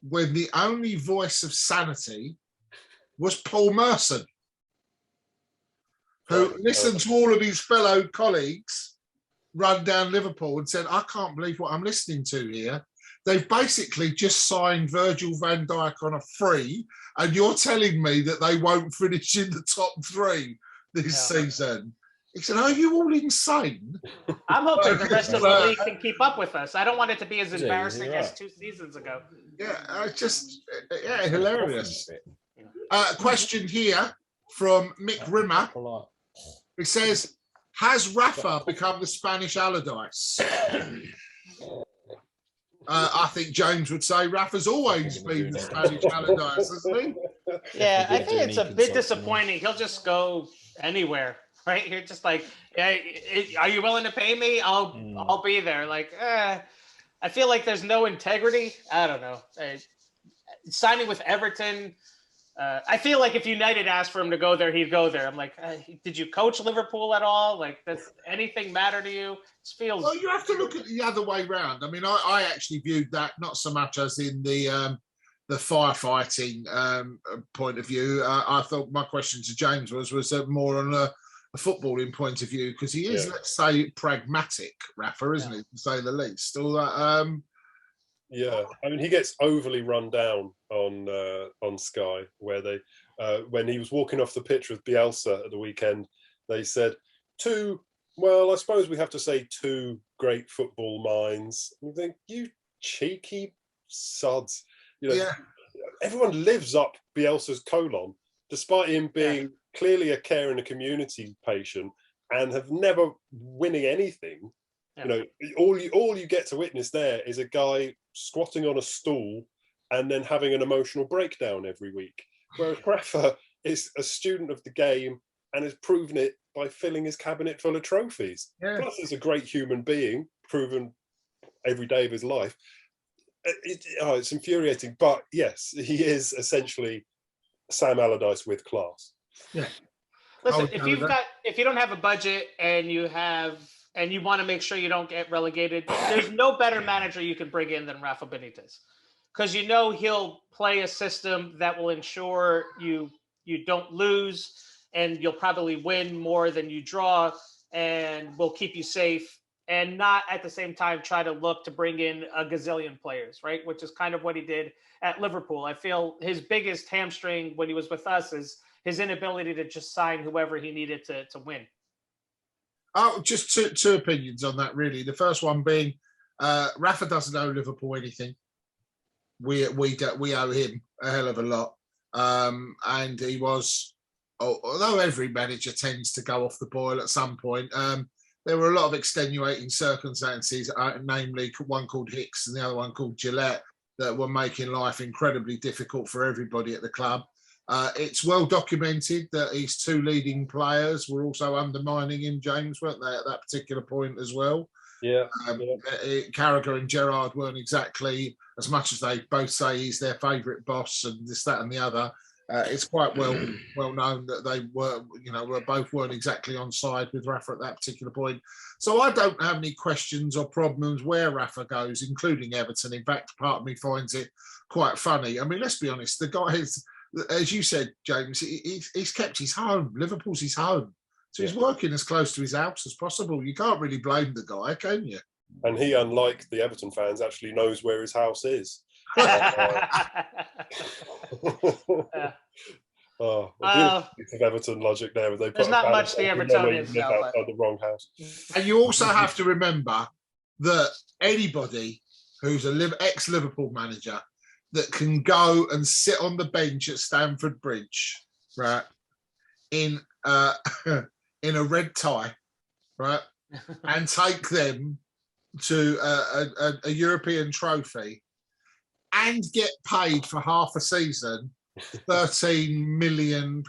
when the only voice of sanity was Paul Merson, who listened to all of his fellow colleagues run down Liverpool and said, I can't believe what I'm listening to here. They've basically just signed Virgil van Dijk on a free, and you're telling me that they won't finish in the top 3 this season. He said, are you all insane? I'm hoping the rest of the league can keep up with us. I don't want it to be as embarrassing as 2 seasons ago. Yeah, hilarious. Question here from Mick Rimmer. It says, has Rafa become the Spanish Allardyce? I think James would say Rafa's always been the Spanish Allardyce, hasn't he? Yeah, I think it's a bit disappointing. He'll just go anywhere, right? You're just like, hey, are you willing to pay me? I'll be there. Like, I feel like there's no integrity. I don't know. Signing with Everton, I feel like if United asked for him to go there, he'd go there. I'm like, did you coach Liverpool at all? Like, does anything matter to you? It feels. Well, you have to look at the other way round. I mean, I actually viewed that not so much as in the firefighting point of view. I thought my question to James was more on a footballing point of view, because he is, let's say, pragmatic, Rafa, isn't he, to say the least. All that. Yeah, I mean, he gets overly run down on Sky, where they, when he was walking off the pitch with Bielsa at the weekend, they said I suppose we have to say 2 great football minds. You think, you cheeky sods. Everyone lives up Bielsa's colon, despite him being clearly a care and a community patient and have never winning anything. All you get to witness there is a guy squatting on a stool and then having an emotional breakdown every week. Whereas Rafa is a student of the game and has proven it by filling his cabinet full of trophies. Plus, he's a great human being, proven every day of his life. It's infuriating, but yes, he is essentially Sam Allardyce with class. Yeah. Listen, if you don't have a budget and you want to make sure you don't get relegated, there's no better manager you can bring in than Rafa Benitez, because he'll play a system that will ensure you don't lose, and you'll probably win more than you draw, and will keep you safe, and not at the same time try to look to bring in a gazillion players, right? Which is kind of what he did at Liverpool. I feel his biggest hamstring when he was with us is his inability to just sign whoever he needed to win. Oh, just two opinions on that, really. The first one being, Rafa doesn't owe Liverpool anything. We owe him a hell of a lot. And he was, although every manager tends to go off the boil at some point, there were a lot of extenuating circumstances, namely one called Hicks and the other one called Gillette, that were making life incredibly difficult for everybody at the club. It's well documented that his two leading players were also undermining him, James, weren't they, at that particular point as well? Yeah. Carragher and Gerrard weren't exactly, as much as they both say he's their favourite boss and this, that, and the other. It's quite well known that they were, weren't exactly on side with Rafa at that particular point. So I don't have any questions or problems where Rafa goes, including Everton. In fact, part of me finds it quite funny. I mean, let's be honest, the guy is, as you said, James, he's kept his home. Liverpool's his home. So he's working as close to his house as possible. You can't really blame the guy, can you? And he, unlike the Everton fans, actually knows where his house is. Oh, a bit of Everton logic there. There's not much the Evertonians know outside the wrong house. And you also have to remember that anybody who's an ex-Liverpool manager that can go and sit on the bench at Stamford Bridge, right, in a red tie, right, and take them to a European trophy and get paid for half a season £13 million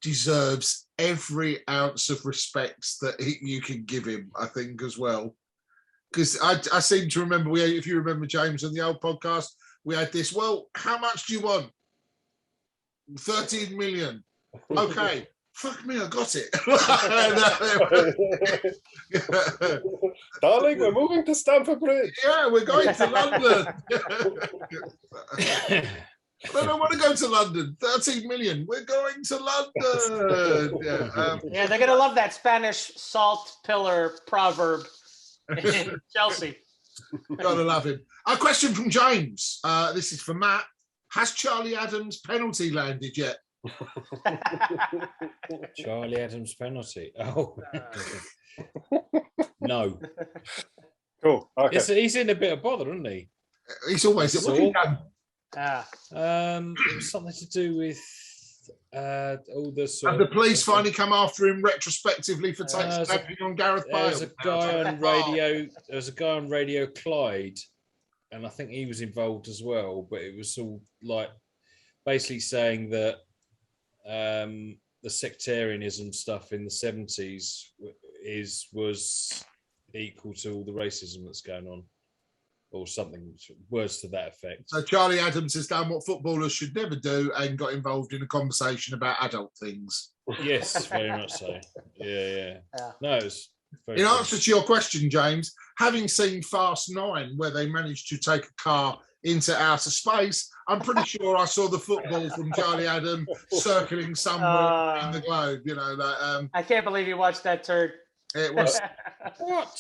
deserves every ounce of respect that you can give him, I think, as well. Because I seem to remember, if you remember, James, on the old podcast, we had this, well, how much do you want? 13 million. Okay. Fuck me, I got it. Darling, we're moving to Stamford Bridge. Yeah, we're going to London. I don't want to go to London. 13 million. We're going to London. Yeah, they're going to love that Spanish salt pillar proverb in Chelsea. Gotta love him. A question from James. This is for Matt. Has Charlie Adams' penalty landed yet? Charlie Adams penalty. Oh, no. Cool. Okay. He's in a bit of bother, isn't he? He's always. What he done? It was something to do with all the. Have the police finally come after him retrospectively for taking on Gareth Bale? There's a guy on radio. There's a guy on Radio Clyde, and I think he was involved as well. But it was all like basically saying that the sectarianism stuff in the 70s was equal to all the racism that's going on, or something, words to that effect. So Charlie Adams has done what footballers should never do and got involved in a conversation about adult things. Yes, very much so. Yeah. No, it was very in funny. answer to your question, James, having seen Fast 9, where they managed to take a car into outer space, I'm pretty sure I saw the football from Charlie Adams circling somewhere in the globe. I can't believe you watched that turd. It was what?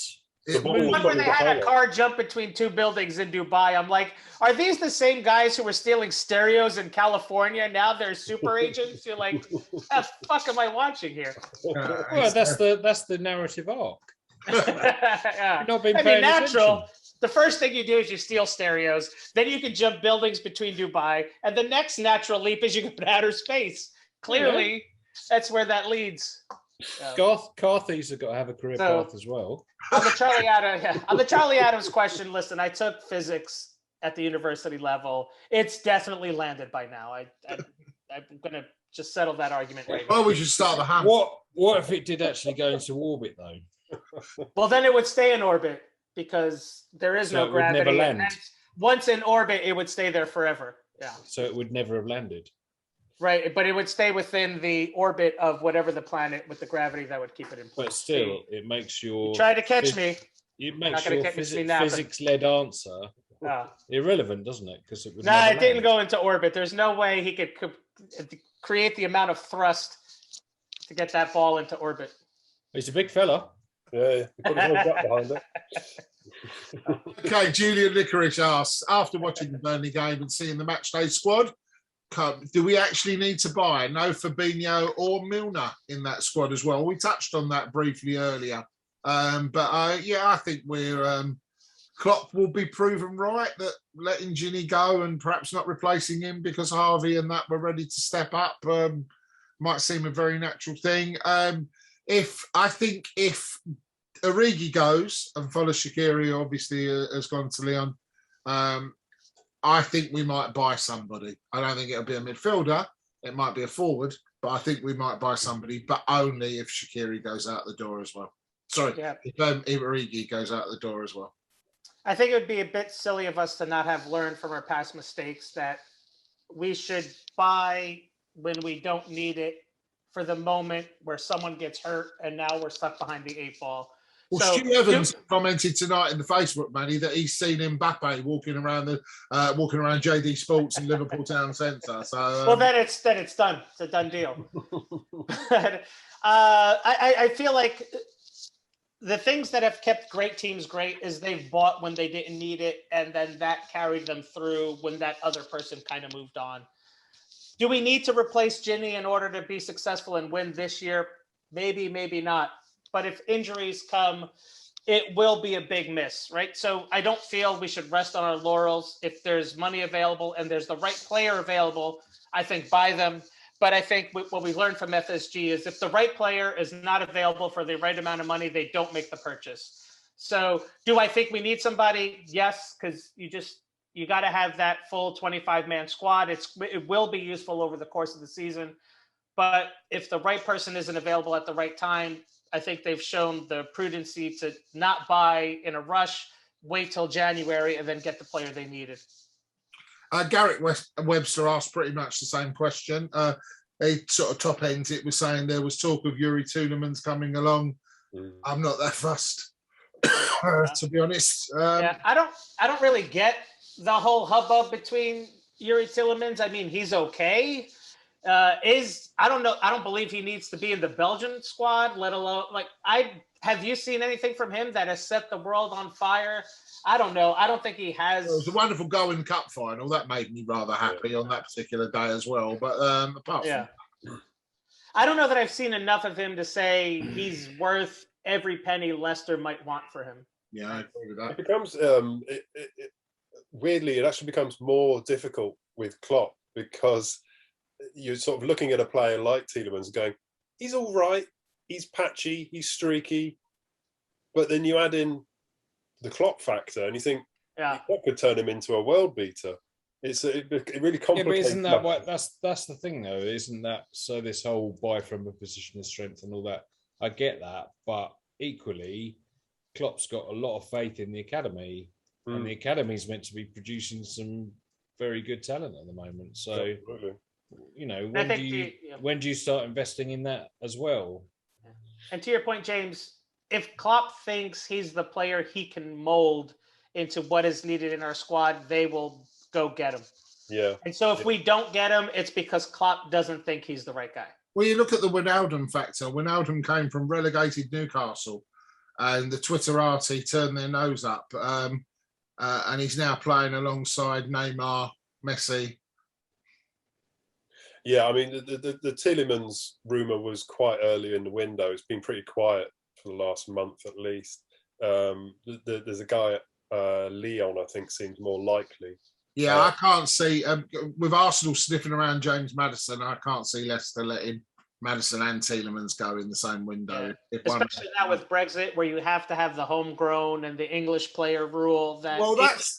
When they had a car jump between two buildings in Dubai, I'm like, are these the same guys who were stealing stereos in California? Now they're super agents. You're like, what the fuck am I watching here? Well, that's the narrative arc. Yeah. Not been I mean, paying natural. attention. The first thing you do is you steal stereos. Then you can jump buildings between Dubai. And the next natural leap is you go to outer space. Clearly, that's where that leads. Car thieves have got to have a career path as well. On the Charlie Adams question, listen, I took physics at the university level. It's definitely landed by now. I'm going to just settle that argument right now. Well, we should start the hunt. What if it did actually go into orbit, though? Well, then it would stay in orbit because there is no gravity. It would never land. And once in orbit, it would stay there forever. Yeah. So it would never have landed. Right, but it would stay within the orbit of whatever the planet with the gravity that would keep it in place. But still, it makes your... You try to catch me. It makes your physics-led answer irrelevant, doesn't it? Because it would it didn't go into orbit. There's no way he could create the amount of thrust to get that ball into orbit. He's a big fella. Yeah, put his whole gut behind it. Okay, Julian Licorice asks, after watching the Burnley game and seeing the matchday squad, do we actually need to buy no Fabinho or Milner in that squad as well? We touched on that briefly earlier. I think Klopp will be proven right that letting Ginny go and perhaps not replacing him because Harvey and that were ready to step up might seem a very natural thing. if Origi goes and follows Shaqiri, obviously has gone to Lyon, I think we might buy somebody. I don't think it'll be a midfielder. It might be a forward, but I think we might buy somebody, but only if Shaqiri goes out the door as well. Sorry, if Origi goes out the door as well. I think it would be a bit silly of us to not have learned from our past mistakes that we should buy when we don't need it for the moment where someone gets hurt and now we're stuck behind the 8 ball. Well, So, Stu Evans commented tonight in the Facebook, Manny, that he's seen Mbappe walking around JD Sports in Liverpool Town Centre. So, well, then it's done. It's a done deal. But, I feel like the things that have kept great teams great is they've bought when they didn't need it, and then that carried them through when that other person kind of moved on. Do we need to replace Ginny in order to be successful and win this year? Maybe, maybe not. But if injuries come, it will be a big miss, right? So I don't feel we should rest on our laurels. If there's money available and there's the right player available, I think buy them. But I think what we learned from FSG is if the right player is not available for the right amount of money, they don't make the purchase. So do I think we need somebody? Yes, because you got to have that full 25-man squad. It will be useful over the course of the season. But if the right person isn't available at the right time, I think they've shown the prudency to not buy in a rush, wait till January, and then get the player they needed. Garrett Webster asked pretty much the same question. They sort of top ends it was saying there was talk of Yuri Tielemans coming along. I'm not that fussed, to be honest. I don't really get the whole hubbub between Yuri Tielemans. I mean, he's okay. I don't know. I don't believe he needs to be in the Belgian squad, let alone have you seen anything from him that has set the world on fire? I don't know. I don't think he has. It was a wonderful goal in the cup final. That made me rather happy on that particular day as well. But apart from that, I don't know that I've seen enough of him to say he's worth every penny Leicester might want for him. Yeah, I agree with that. It becomes weirdly, it actually becomes more difficult with Klopp because you're sort of looking at a player like Tielemans going, he's all right, he's patchy, he's streaky, but then you add in the Klopp factor and you think, that could turn him into a world beater. It really complicates. Yeah, but isn't that what that's the thing though? Isn't that so? This whole buy from a position of strength and all that, I get that, but equally, Klopp's got a lot of faith in the academy, and the academy's meant to be producing some very good talent at the moment. So, you know, when do you start investing in that as well? And to your point, James, if Klopp thinks he's the player he can mold into what is needed in our squad, they will go get him. Yeah. And so if we don't get him, it's because Klopp doesn't think he's the right guy. Well, you look at the Wijnaldum factor. Wijnaldum came from relegated Newcastle, and the Twitterati turned their nose up. And he's now playing alongside Neymar, Messi. Yeah, I mean, the Tielemans rumour was quite early in the window. It's been pretty quiet for the last month at least. There's a guy at Lyon, I think, seems more likely. Yeah, I can't see, with Arsenal sniffing around James Maddison, I can't see Leicester letting Maddison and Tielemans go in the same window. Yeah. Especially now with Brexit, where you have to have the homegrown and the English player rule. That's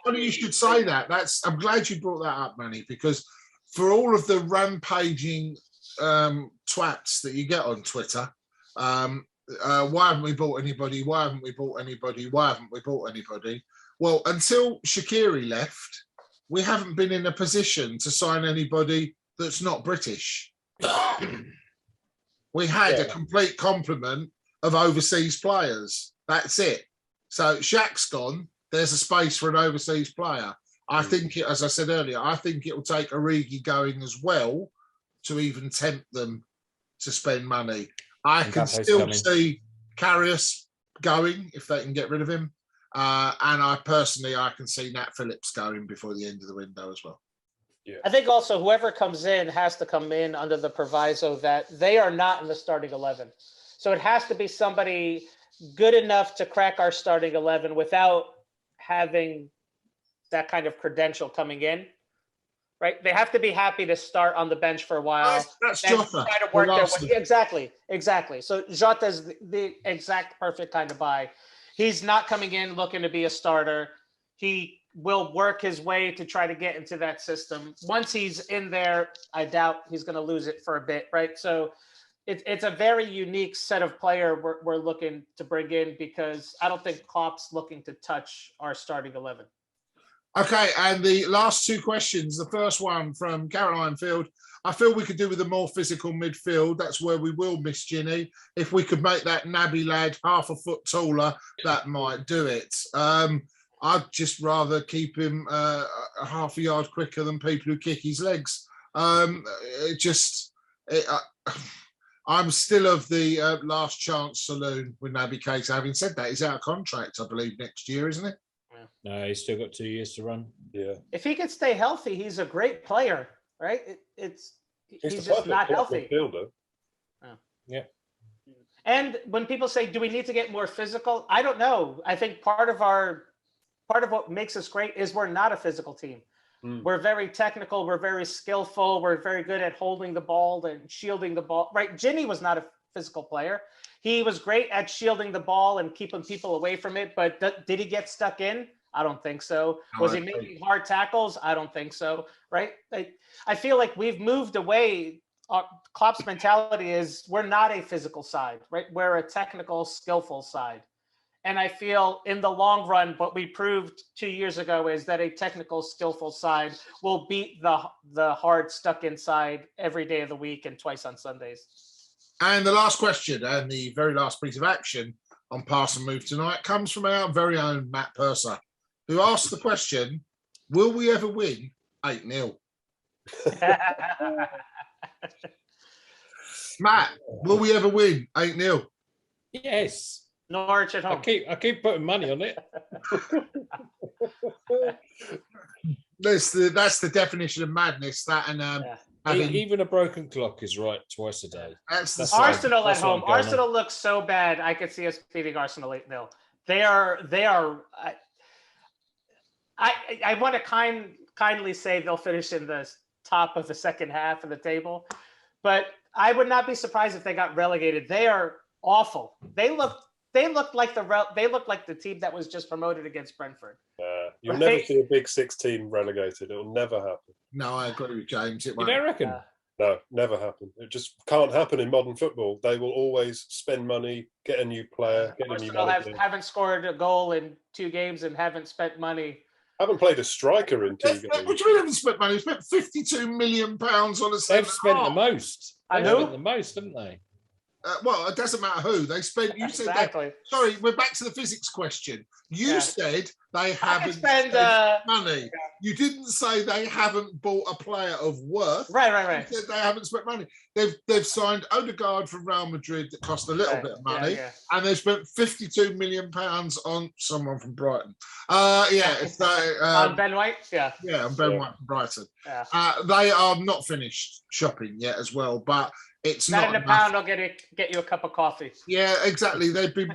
funny you should say that. I'm glad you brought that up, Manny, because for all of the rampaging twats that you get on Twitter, why haven't we bought anybody? Why haven't we bought anybody? Why haven't we bought anybody? Well, until Shaqiri left, we haven't been in a position to sign anybody that's not British. We had a complete complement of overseas players. That's it. So Shaq's gone. There's a space for an overseas player. I think, as I said earlier, I think it will take Origi going as well to even tempt them to spend money. I can still see Karius going if they can get rid of him. And I can see Nat Phillips going before the end of the window as well. Yeah. I think also whoever comes in has to come in under the proviso that they are not in the starting 11. So it has to be somebody good enough to crack our starting 11 without having that kind of credential coming in. right? They have to be happy to start on the bench for a while. That's then Jota. try to work their way. Exactly. So Jota's the exact perfect kind of buy. He's not coming in looking to be a starter. He will work his way to try to get into that system. Once he's in there, I doubt he's going to lose it for a bit, right? So it's a very unique set of player we're looking to bring in, because I don't think Klopp's looking to touch our starting 11. Okay, and the last two questions. The first one from Caroline Field. I feel we could do with a more physical midfield. That's where we will miss Ginny. If we could make that Naby lad half a foot taller, that might do it. I'd just rather keep him a half a yard quicker than people who kick his legs. I'm still of the last chance saloon with Naby Keita. Having said that, he's out of contract, I believe, next year, isn't it? No, he's still got 2 years to run. Yeah. If he could stay healthy, he's a great player, right? He's just not healthy. Midfielder. Oh. Yeah. And when people say, do we need to get more physical? I don't know. I think part of what makes us great is we're not a physical team. We're very technical. We're very skillful. We're very good at holding the ball and shielding the ball, right? Ginny was not a physical player. He was great at shielding the ball and keeping people away from it. But did he get stuck in? I don't think so. Was he making hard tackles? I don't think so, right? I feel like we've moved away. Klopp's mentality is we're not a physical side, right? We're a technical, skillful side. And I feel in the long run, what we proved 2 years ago is that a technical, skillful side will beat the hard, stuck inside every day of the week and twice on Sundays. And the last question and the very last piece of action on Pass and Move tonight comes from our very own Matt Purser, who asked the question, will we ever win 8-0? Matt, will we ever win 8-0? Yes. Norwich at home. I keep putting money on it. That's the definition of madness. That and even a broken clock is right twice a day. That's Arsenal at home. Arsenal looks so bad. I could see us beating Arsenal 8-0. They are. I want to kindly say they'll finish in the top of the second half of the table, but I would not be surprised if they got relegated. They are awful. They look like the team that was just promoted against Brentford. You'll never see a Big Six team relegated. It'll never happen. No, I agree with James. You don't reckon? No, never happen. It just can't happen in modern football. They will always spend money, get a new player, get a new manager. Haven't scored a goal in 2 games and haven't spent money. Haven't played a striker in 2 games. What do you mean haven't spent money? They spent £52 million on a They've spent the most. They've spent the most, haven't they? Well, it doesn't matter who they spent. You said that. Sorry, we're back to the physics question. You said they haven't spent money. You didn't say they haven't bought a player of worth. Right. You said they haven't spent money. They've signed Odegaard from Real Madrid that cost a little bit of money, and they've spent £52 million on someone from Brighton. On Ben White. On Ben White from Brighton. They are not finished shopping yet as well, but. It's not in a pound. I'll get you a cup of coffee. Yeah, exactly. They'd be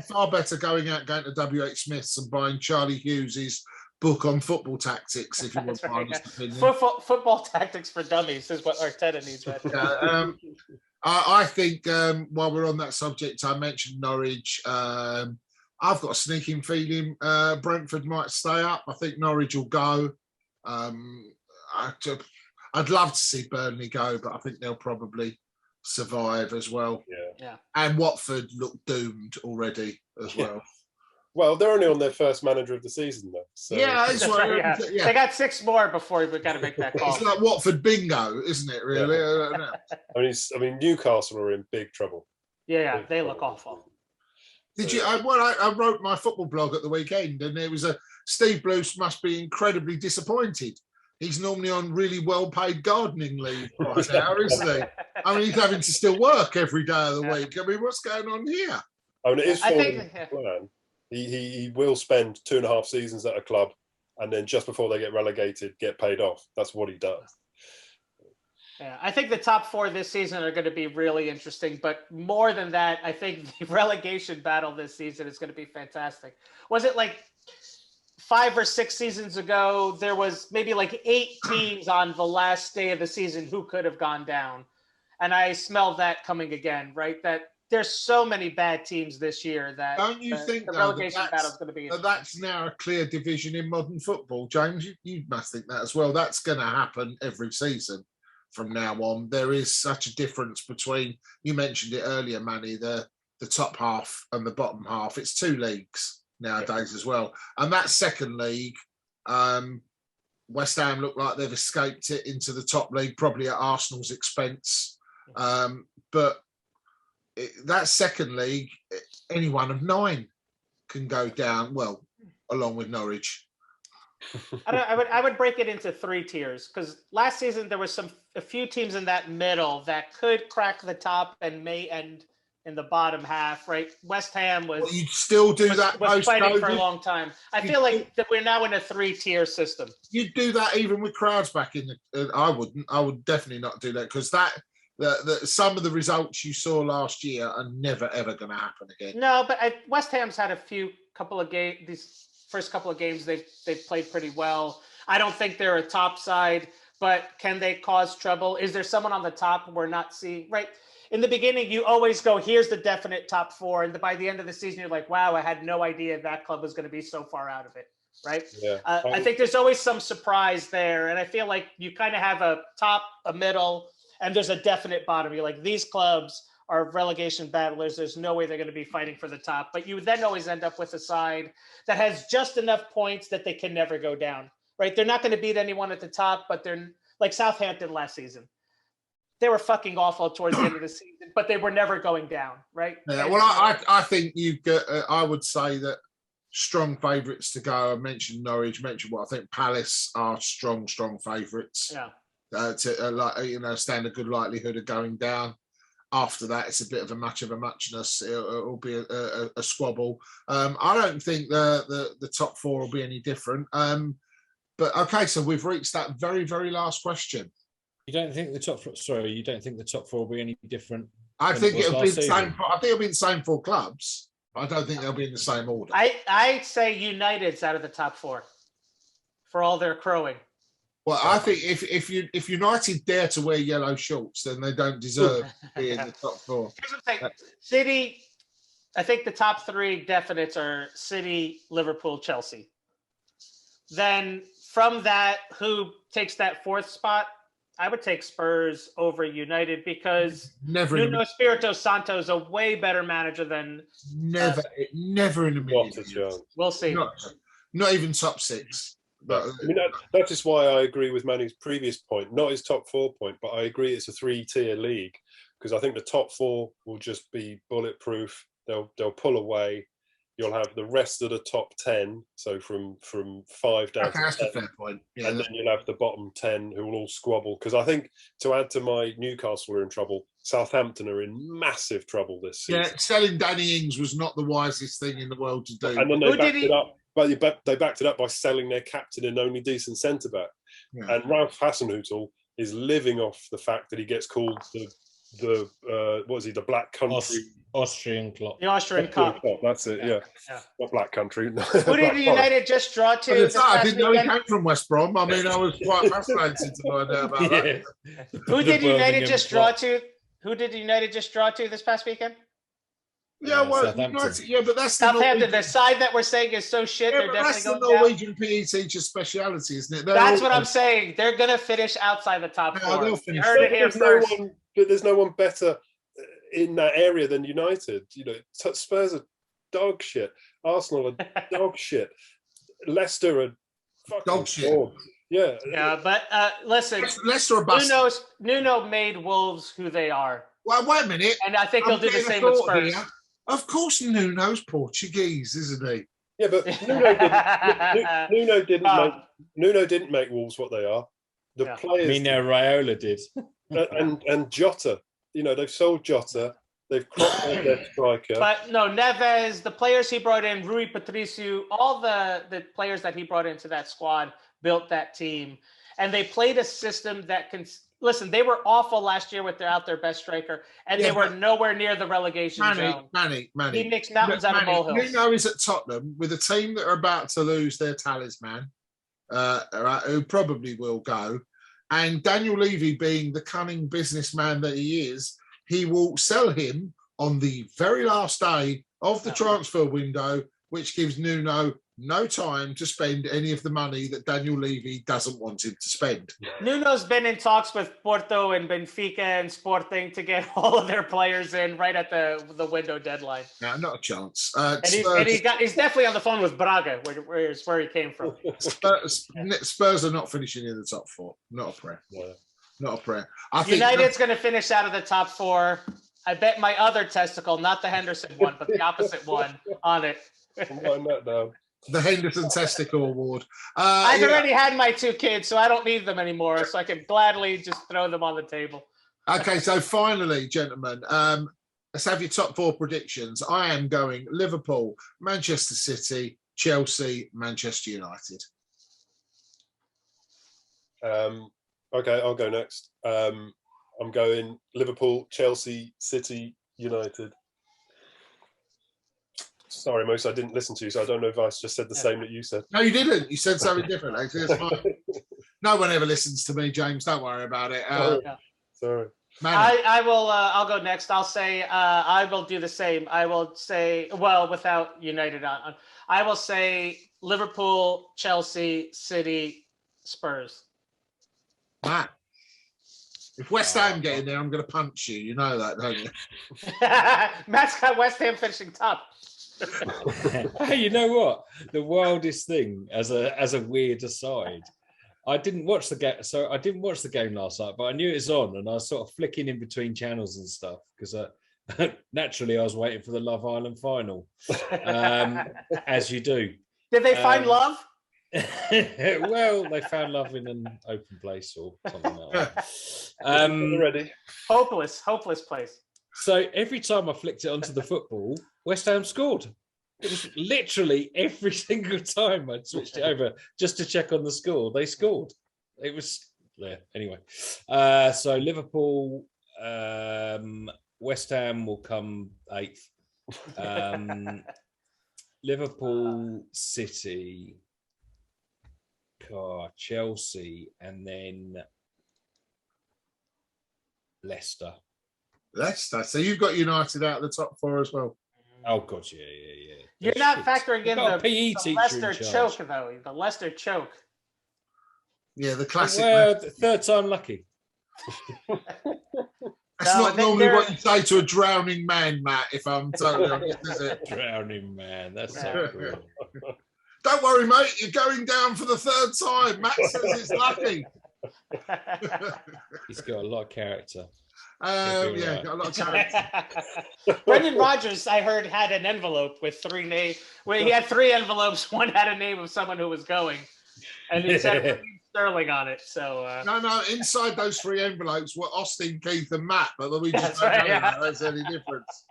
far better going to WH Smith's and buying Charlie Hughes's book on football tactics. If you want my honest opinion, football tactics for dummies is what Arteta needs. Right? I think while we're on that subject, I mentioned Norwich. I've got a sneaking feeling Brentford might stay up. I think Norwich will go. I'd love to see Burnley go, but I think they'll probably survive as well. Yeah. And Watford look doomed already as well. Well, they're only on their first manager of the season, though. So. They got 6 more before we've got to make that call. It's like Watford bingo, isn't it? Really? I mean, Newcastle are in big trouble. Yeah, they look awful. Did you? I wrote my football blog at the weekend, and there was Steve Bruce must be incredibly disappointed. He's normally on really well-paid gardening leave right now, isn't he? I mean, he's having to still work every day of the week. I mean, what's going on here? I mean, it is plan. He will spend 2.5 seasons at a club, and then just before they get relegated, get paid off. That's what he does. Yeah, I think the top 4 this season are going to be really interesting. But more than that, I think the relegation battle this season is going to be fantastic. Was it like 5 or 6 seasons ago, there was maybe like 8 teams on the last day of the season who could have gone down. And I smell that coming again, right? That there's so many bad teams this year that don't you think the though, relegation that battle is going to be that's now a clear division in modern football, James? You must think that as well. That's going to happen every season from now on. There is such a difference between, you mentioned it earlier, Manny, the top half and the bottom half. It's 2 leagues nowadays as well. And that second league, West Ham look like they've escaped it into the top league, probably at Arsenal's expense. But that second league, any one of 9 can go down, well, along with Norwich. I would break it into 3 tiers, because last season there was a few teams in that middle that could crack the top and may end in the bottom half, right? West Ham was. Well, you'd still do that. Was fighting for a long time. I feel like that we're now in a 3-tier system. You'd do that even with crowds back in the. I wouldn't. I would definitely not do that, because some of the results you saw last year are never ever going to happen again. No, but West Ham's had couple of games. These first couple of games they've played pretty well. I don't think they're a top side, but can they cause trouble? Is there someone on the top we're not seeing? Right in the beginning, you always go, "Here's the definite top 4," and by the end of the season, you're like, "Wow, I had no idea that club was going to be so far out of it." Right? Yeah. I think there's always some surprise there, and I feel like you kind of have a top, a middle, and there's a definite bottom. You're like, these clubs are relegation battlers. There's no way they're going to be fighting for the top. But you then always end up with a side that has just enough points that they can never go down, right? They're not going to beat anyone at the top, but they're like Southampton last season. They were fucking awful towards the end of the season, but they were never going down, right? Yeah, well, I think you get. I would say that strong favourites to go. I mentioned Norwich. Mentioned what I think Palace are strong favourites. Yeah. To stand a good likelihood of going down. After that, it's a bit of a match of a muchness. It'll be a squabble. I don't think the top 4 will be any different. But okay, so we've reached that very, very last question. You don't think the top 4 will be any different? I think it'll be the same. I think it'll be the same 4 clubs. I don't think they'll be in the same order. I say United's out of the top 4 for all their crowing. Well, I think if United dare to wear yellow shorts, then they don't deserve to be in the top 4. Here's what I'm saying. City, I think the top 3 definites are City, Liverpool, Chelsea. Then from that, who takes that 4th spot? I would take Spurs over United, because Nuno Espirito Santo is a way better manager than never in a million years. We'll see. Not even top 6. But, I mean, that is why I agree with Manny's previous point, not his top 4 point, but I agree it's a 3-tier league, because I think the top 4 will just be bulletproof. They'll pull away. You'll have the rest of the top 10, so from 5 down to 10. That's a fair point. Yeah, and then you'll have the bottom 10 who will all squabble. Because I think, to add to my Newcastle are in trouble, Southampton are in massive trouble this season. Yeah, selling Danny Ings was not the wisest thing in the world to do. And then they backed it up. But they backed it up by selling their captain and only decent centre back. Yeah. And Ralph Hasenhüttl is living off the fact that he gets called the Black Country Austrian club. The Austrian Cup. That's it. Yeah. Yeah. Not Black Country. Who did United just draw to? I didn't know he came from West Brom. I mean, I was quite fascinated to find out about that. Who did United just draw to? Who did United just draw to this past weekend? Yeah, well, but that's Southampton. The side that we're saying is so shit. Yeah, they're but definitely that's the going Norwegian down. PE teacher's speciality, isn't it? That's what I'm saying. They're going to finish outside the top 4. They'll finish. You heard it here first. There's no one better in that area than United. You know, Spurs are dog shit. Arsenal are dog shit. Leicester are fucking dog shit. Yeah. Yeah, but listen, Leicester are bust. Nuno made Wolves who they are. Well, wait a minute. And I think he'll do the same with Spurs. Here. Of course, Nuno's Portuguese, isn't he? Yeah, but Nuno didn't make Wolves what they are. The players. Mino Raiola did. and Jota. You know, they've sold Jota. They've cropped out their striker. But no, Neves, the players he brought in, Rui Patricio, all the players that he brought into that squad built that team. And they played a system that can listen, they were awful last year without their best striker, and they were nowhere near the relegation zone. Manny. He makes mountains out of molehills. Nuno is at Tottenham with a team that are about to lose their talisman, who probably will go. And Daniel Levy, being the cunning businessman that he is, he will sell him on the very last day of the transfer window, which gives Nuno no time to spend any of the money that Daniel Levy doesn't want him to spend. Nuno's been in talks with Porto and Benfica and Sporting to get all of their players in right at the window deadline. No, not a chance. He's definitely on the phone with Braga, where he came from. Spurs are not finishing in the top four. Not a prayer. Yeah. Not a prayer. United's going to finish out of the top four. I bet my other testicle, not the Henderson one, but the opposite one, on it. I'm writing that down. The Henderson Testicle Award. I've already had my 2 kids, so I don't need them anymore. So I can gladly just throw them on the table. Okay, so finally, gentlemen, let's have your top 4 predictions. I am going Liverpool, Manchester City, Chelsea, Manchester United. Okay, I'll go next. I'm going Liverpool, Chelsea, City, United. Sorry, Moose, I didn't listen to you, so I don't know if I just said the same that you said. No, you didn't. You said something different, actually. It's fine. No one ever listens to me, James. Don't worry about it. Sorry. I will. I'll go next. I'll say. I will do the same. I will say. Well, without United on. I will say Liverpool, Chelsea, City, Spurs. Matt, if West Ham get in there, I'm going to punch you. You know that, don't you? Matt's got West Ham finishing top. Hey, you know what? The wildest thing, as a weird aside, I didn't watch the game. So I didn't watch the game last night, but I knew it was on, and I was sort of flicking in between channels and stuff because naturally I was waiting for the Love Island final, as you do. Did they find love? Well, they found love in an open place or something like that. Ready? Hopeless place. So every time I flicked it onto the football, West Ham scored. It was literally every single time I'd switched it over just to check on the score. They scored. It was anyway. So Liverpool, West Ham will come 8th. Liverpool, City, Chelsea, and then Leicester. So you've got United out of the top 4 as well. Oh God, yeah. You're not factoring in the Leicester choke, though. The Leicester choke. Yeah, the classic. Well, third time lucky. That's not normally what you say to a drowning man, Matt. If I'm totally honest, is it? Drowning man. That's so cool. Don't worry, mate. You're going down for the 3rd time. Matt says it's lucky. He's got a lot of character. Got a lot of character. Brendan Rodgers, I heard, had an envelope with 3 names. Well, he had 3 envelopes. One had a name of someone who was going, and it said Sterling on it. So no. Inside those 3 envelopes were Austin, Keith, and Matt. But we just don't know that there's any difference.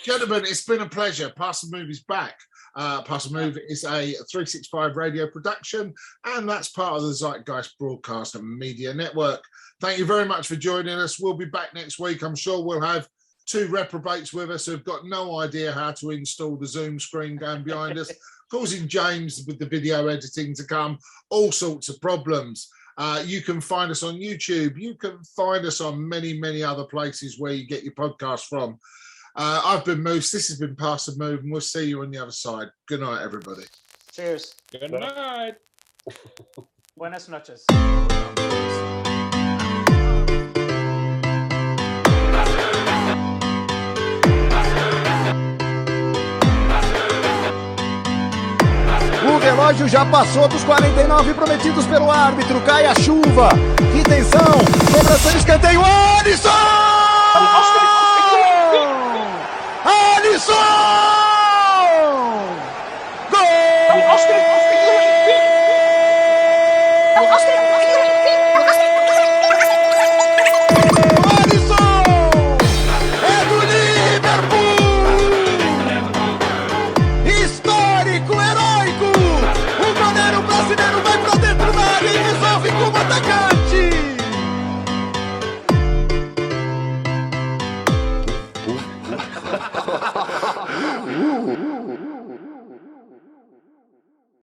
Gentlemen, it's been a pleasure. Pass the Movies back. Pass the Move is a 365 radio production, and that's part of the Zeitgeist Broadcast and Media Network. Thank you very much for joining us. We'll be back next week. I'm sure we'll have 2 reprobates with us who've got no idea how to install the Zoom screen going behind us, causing James with the video editing to come, all sorts of problems. You can find us on YouTube. You can find us on many, many other places where you get your podcast from. I've been Moose. This has been Pass the Move, and we'll see you on the other side. Good night, everybody. Cheers. Good night. Buenas noches. O relógio já passou dos 49 prometidos pelo árbitro. Cai a chuva. Que tensão. Cobrança de escanteio. Alisson! Alisson! Gol!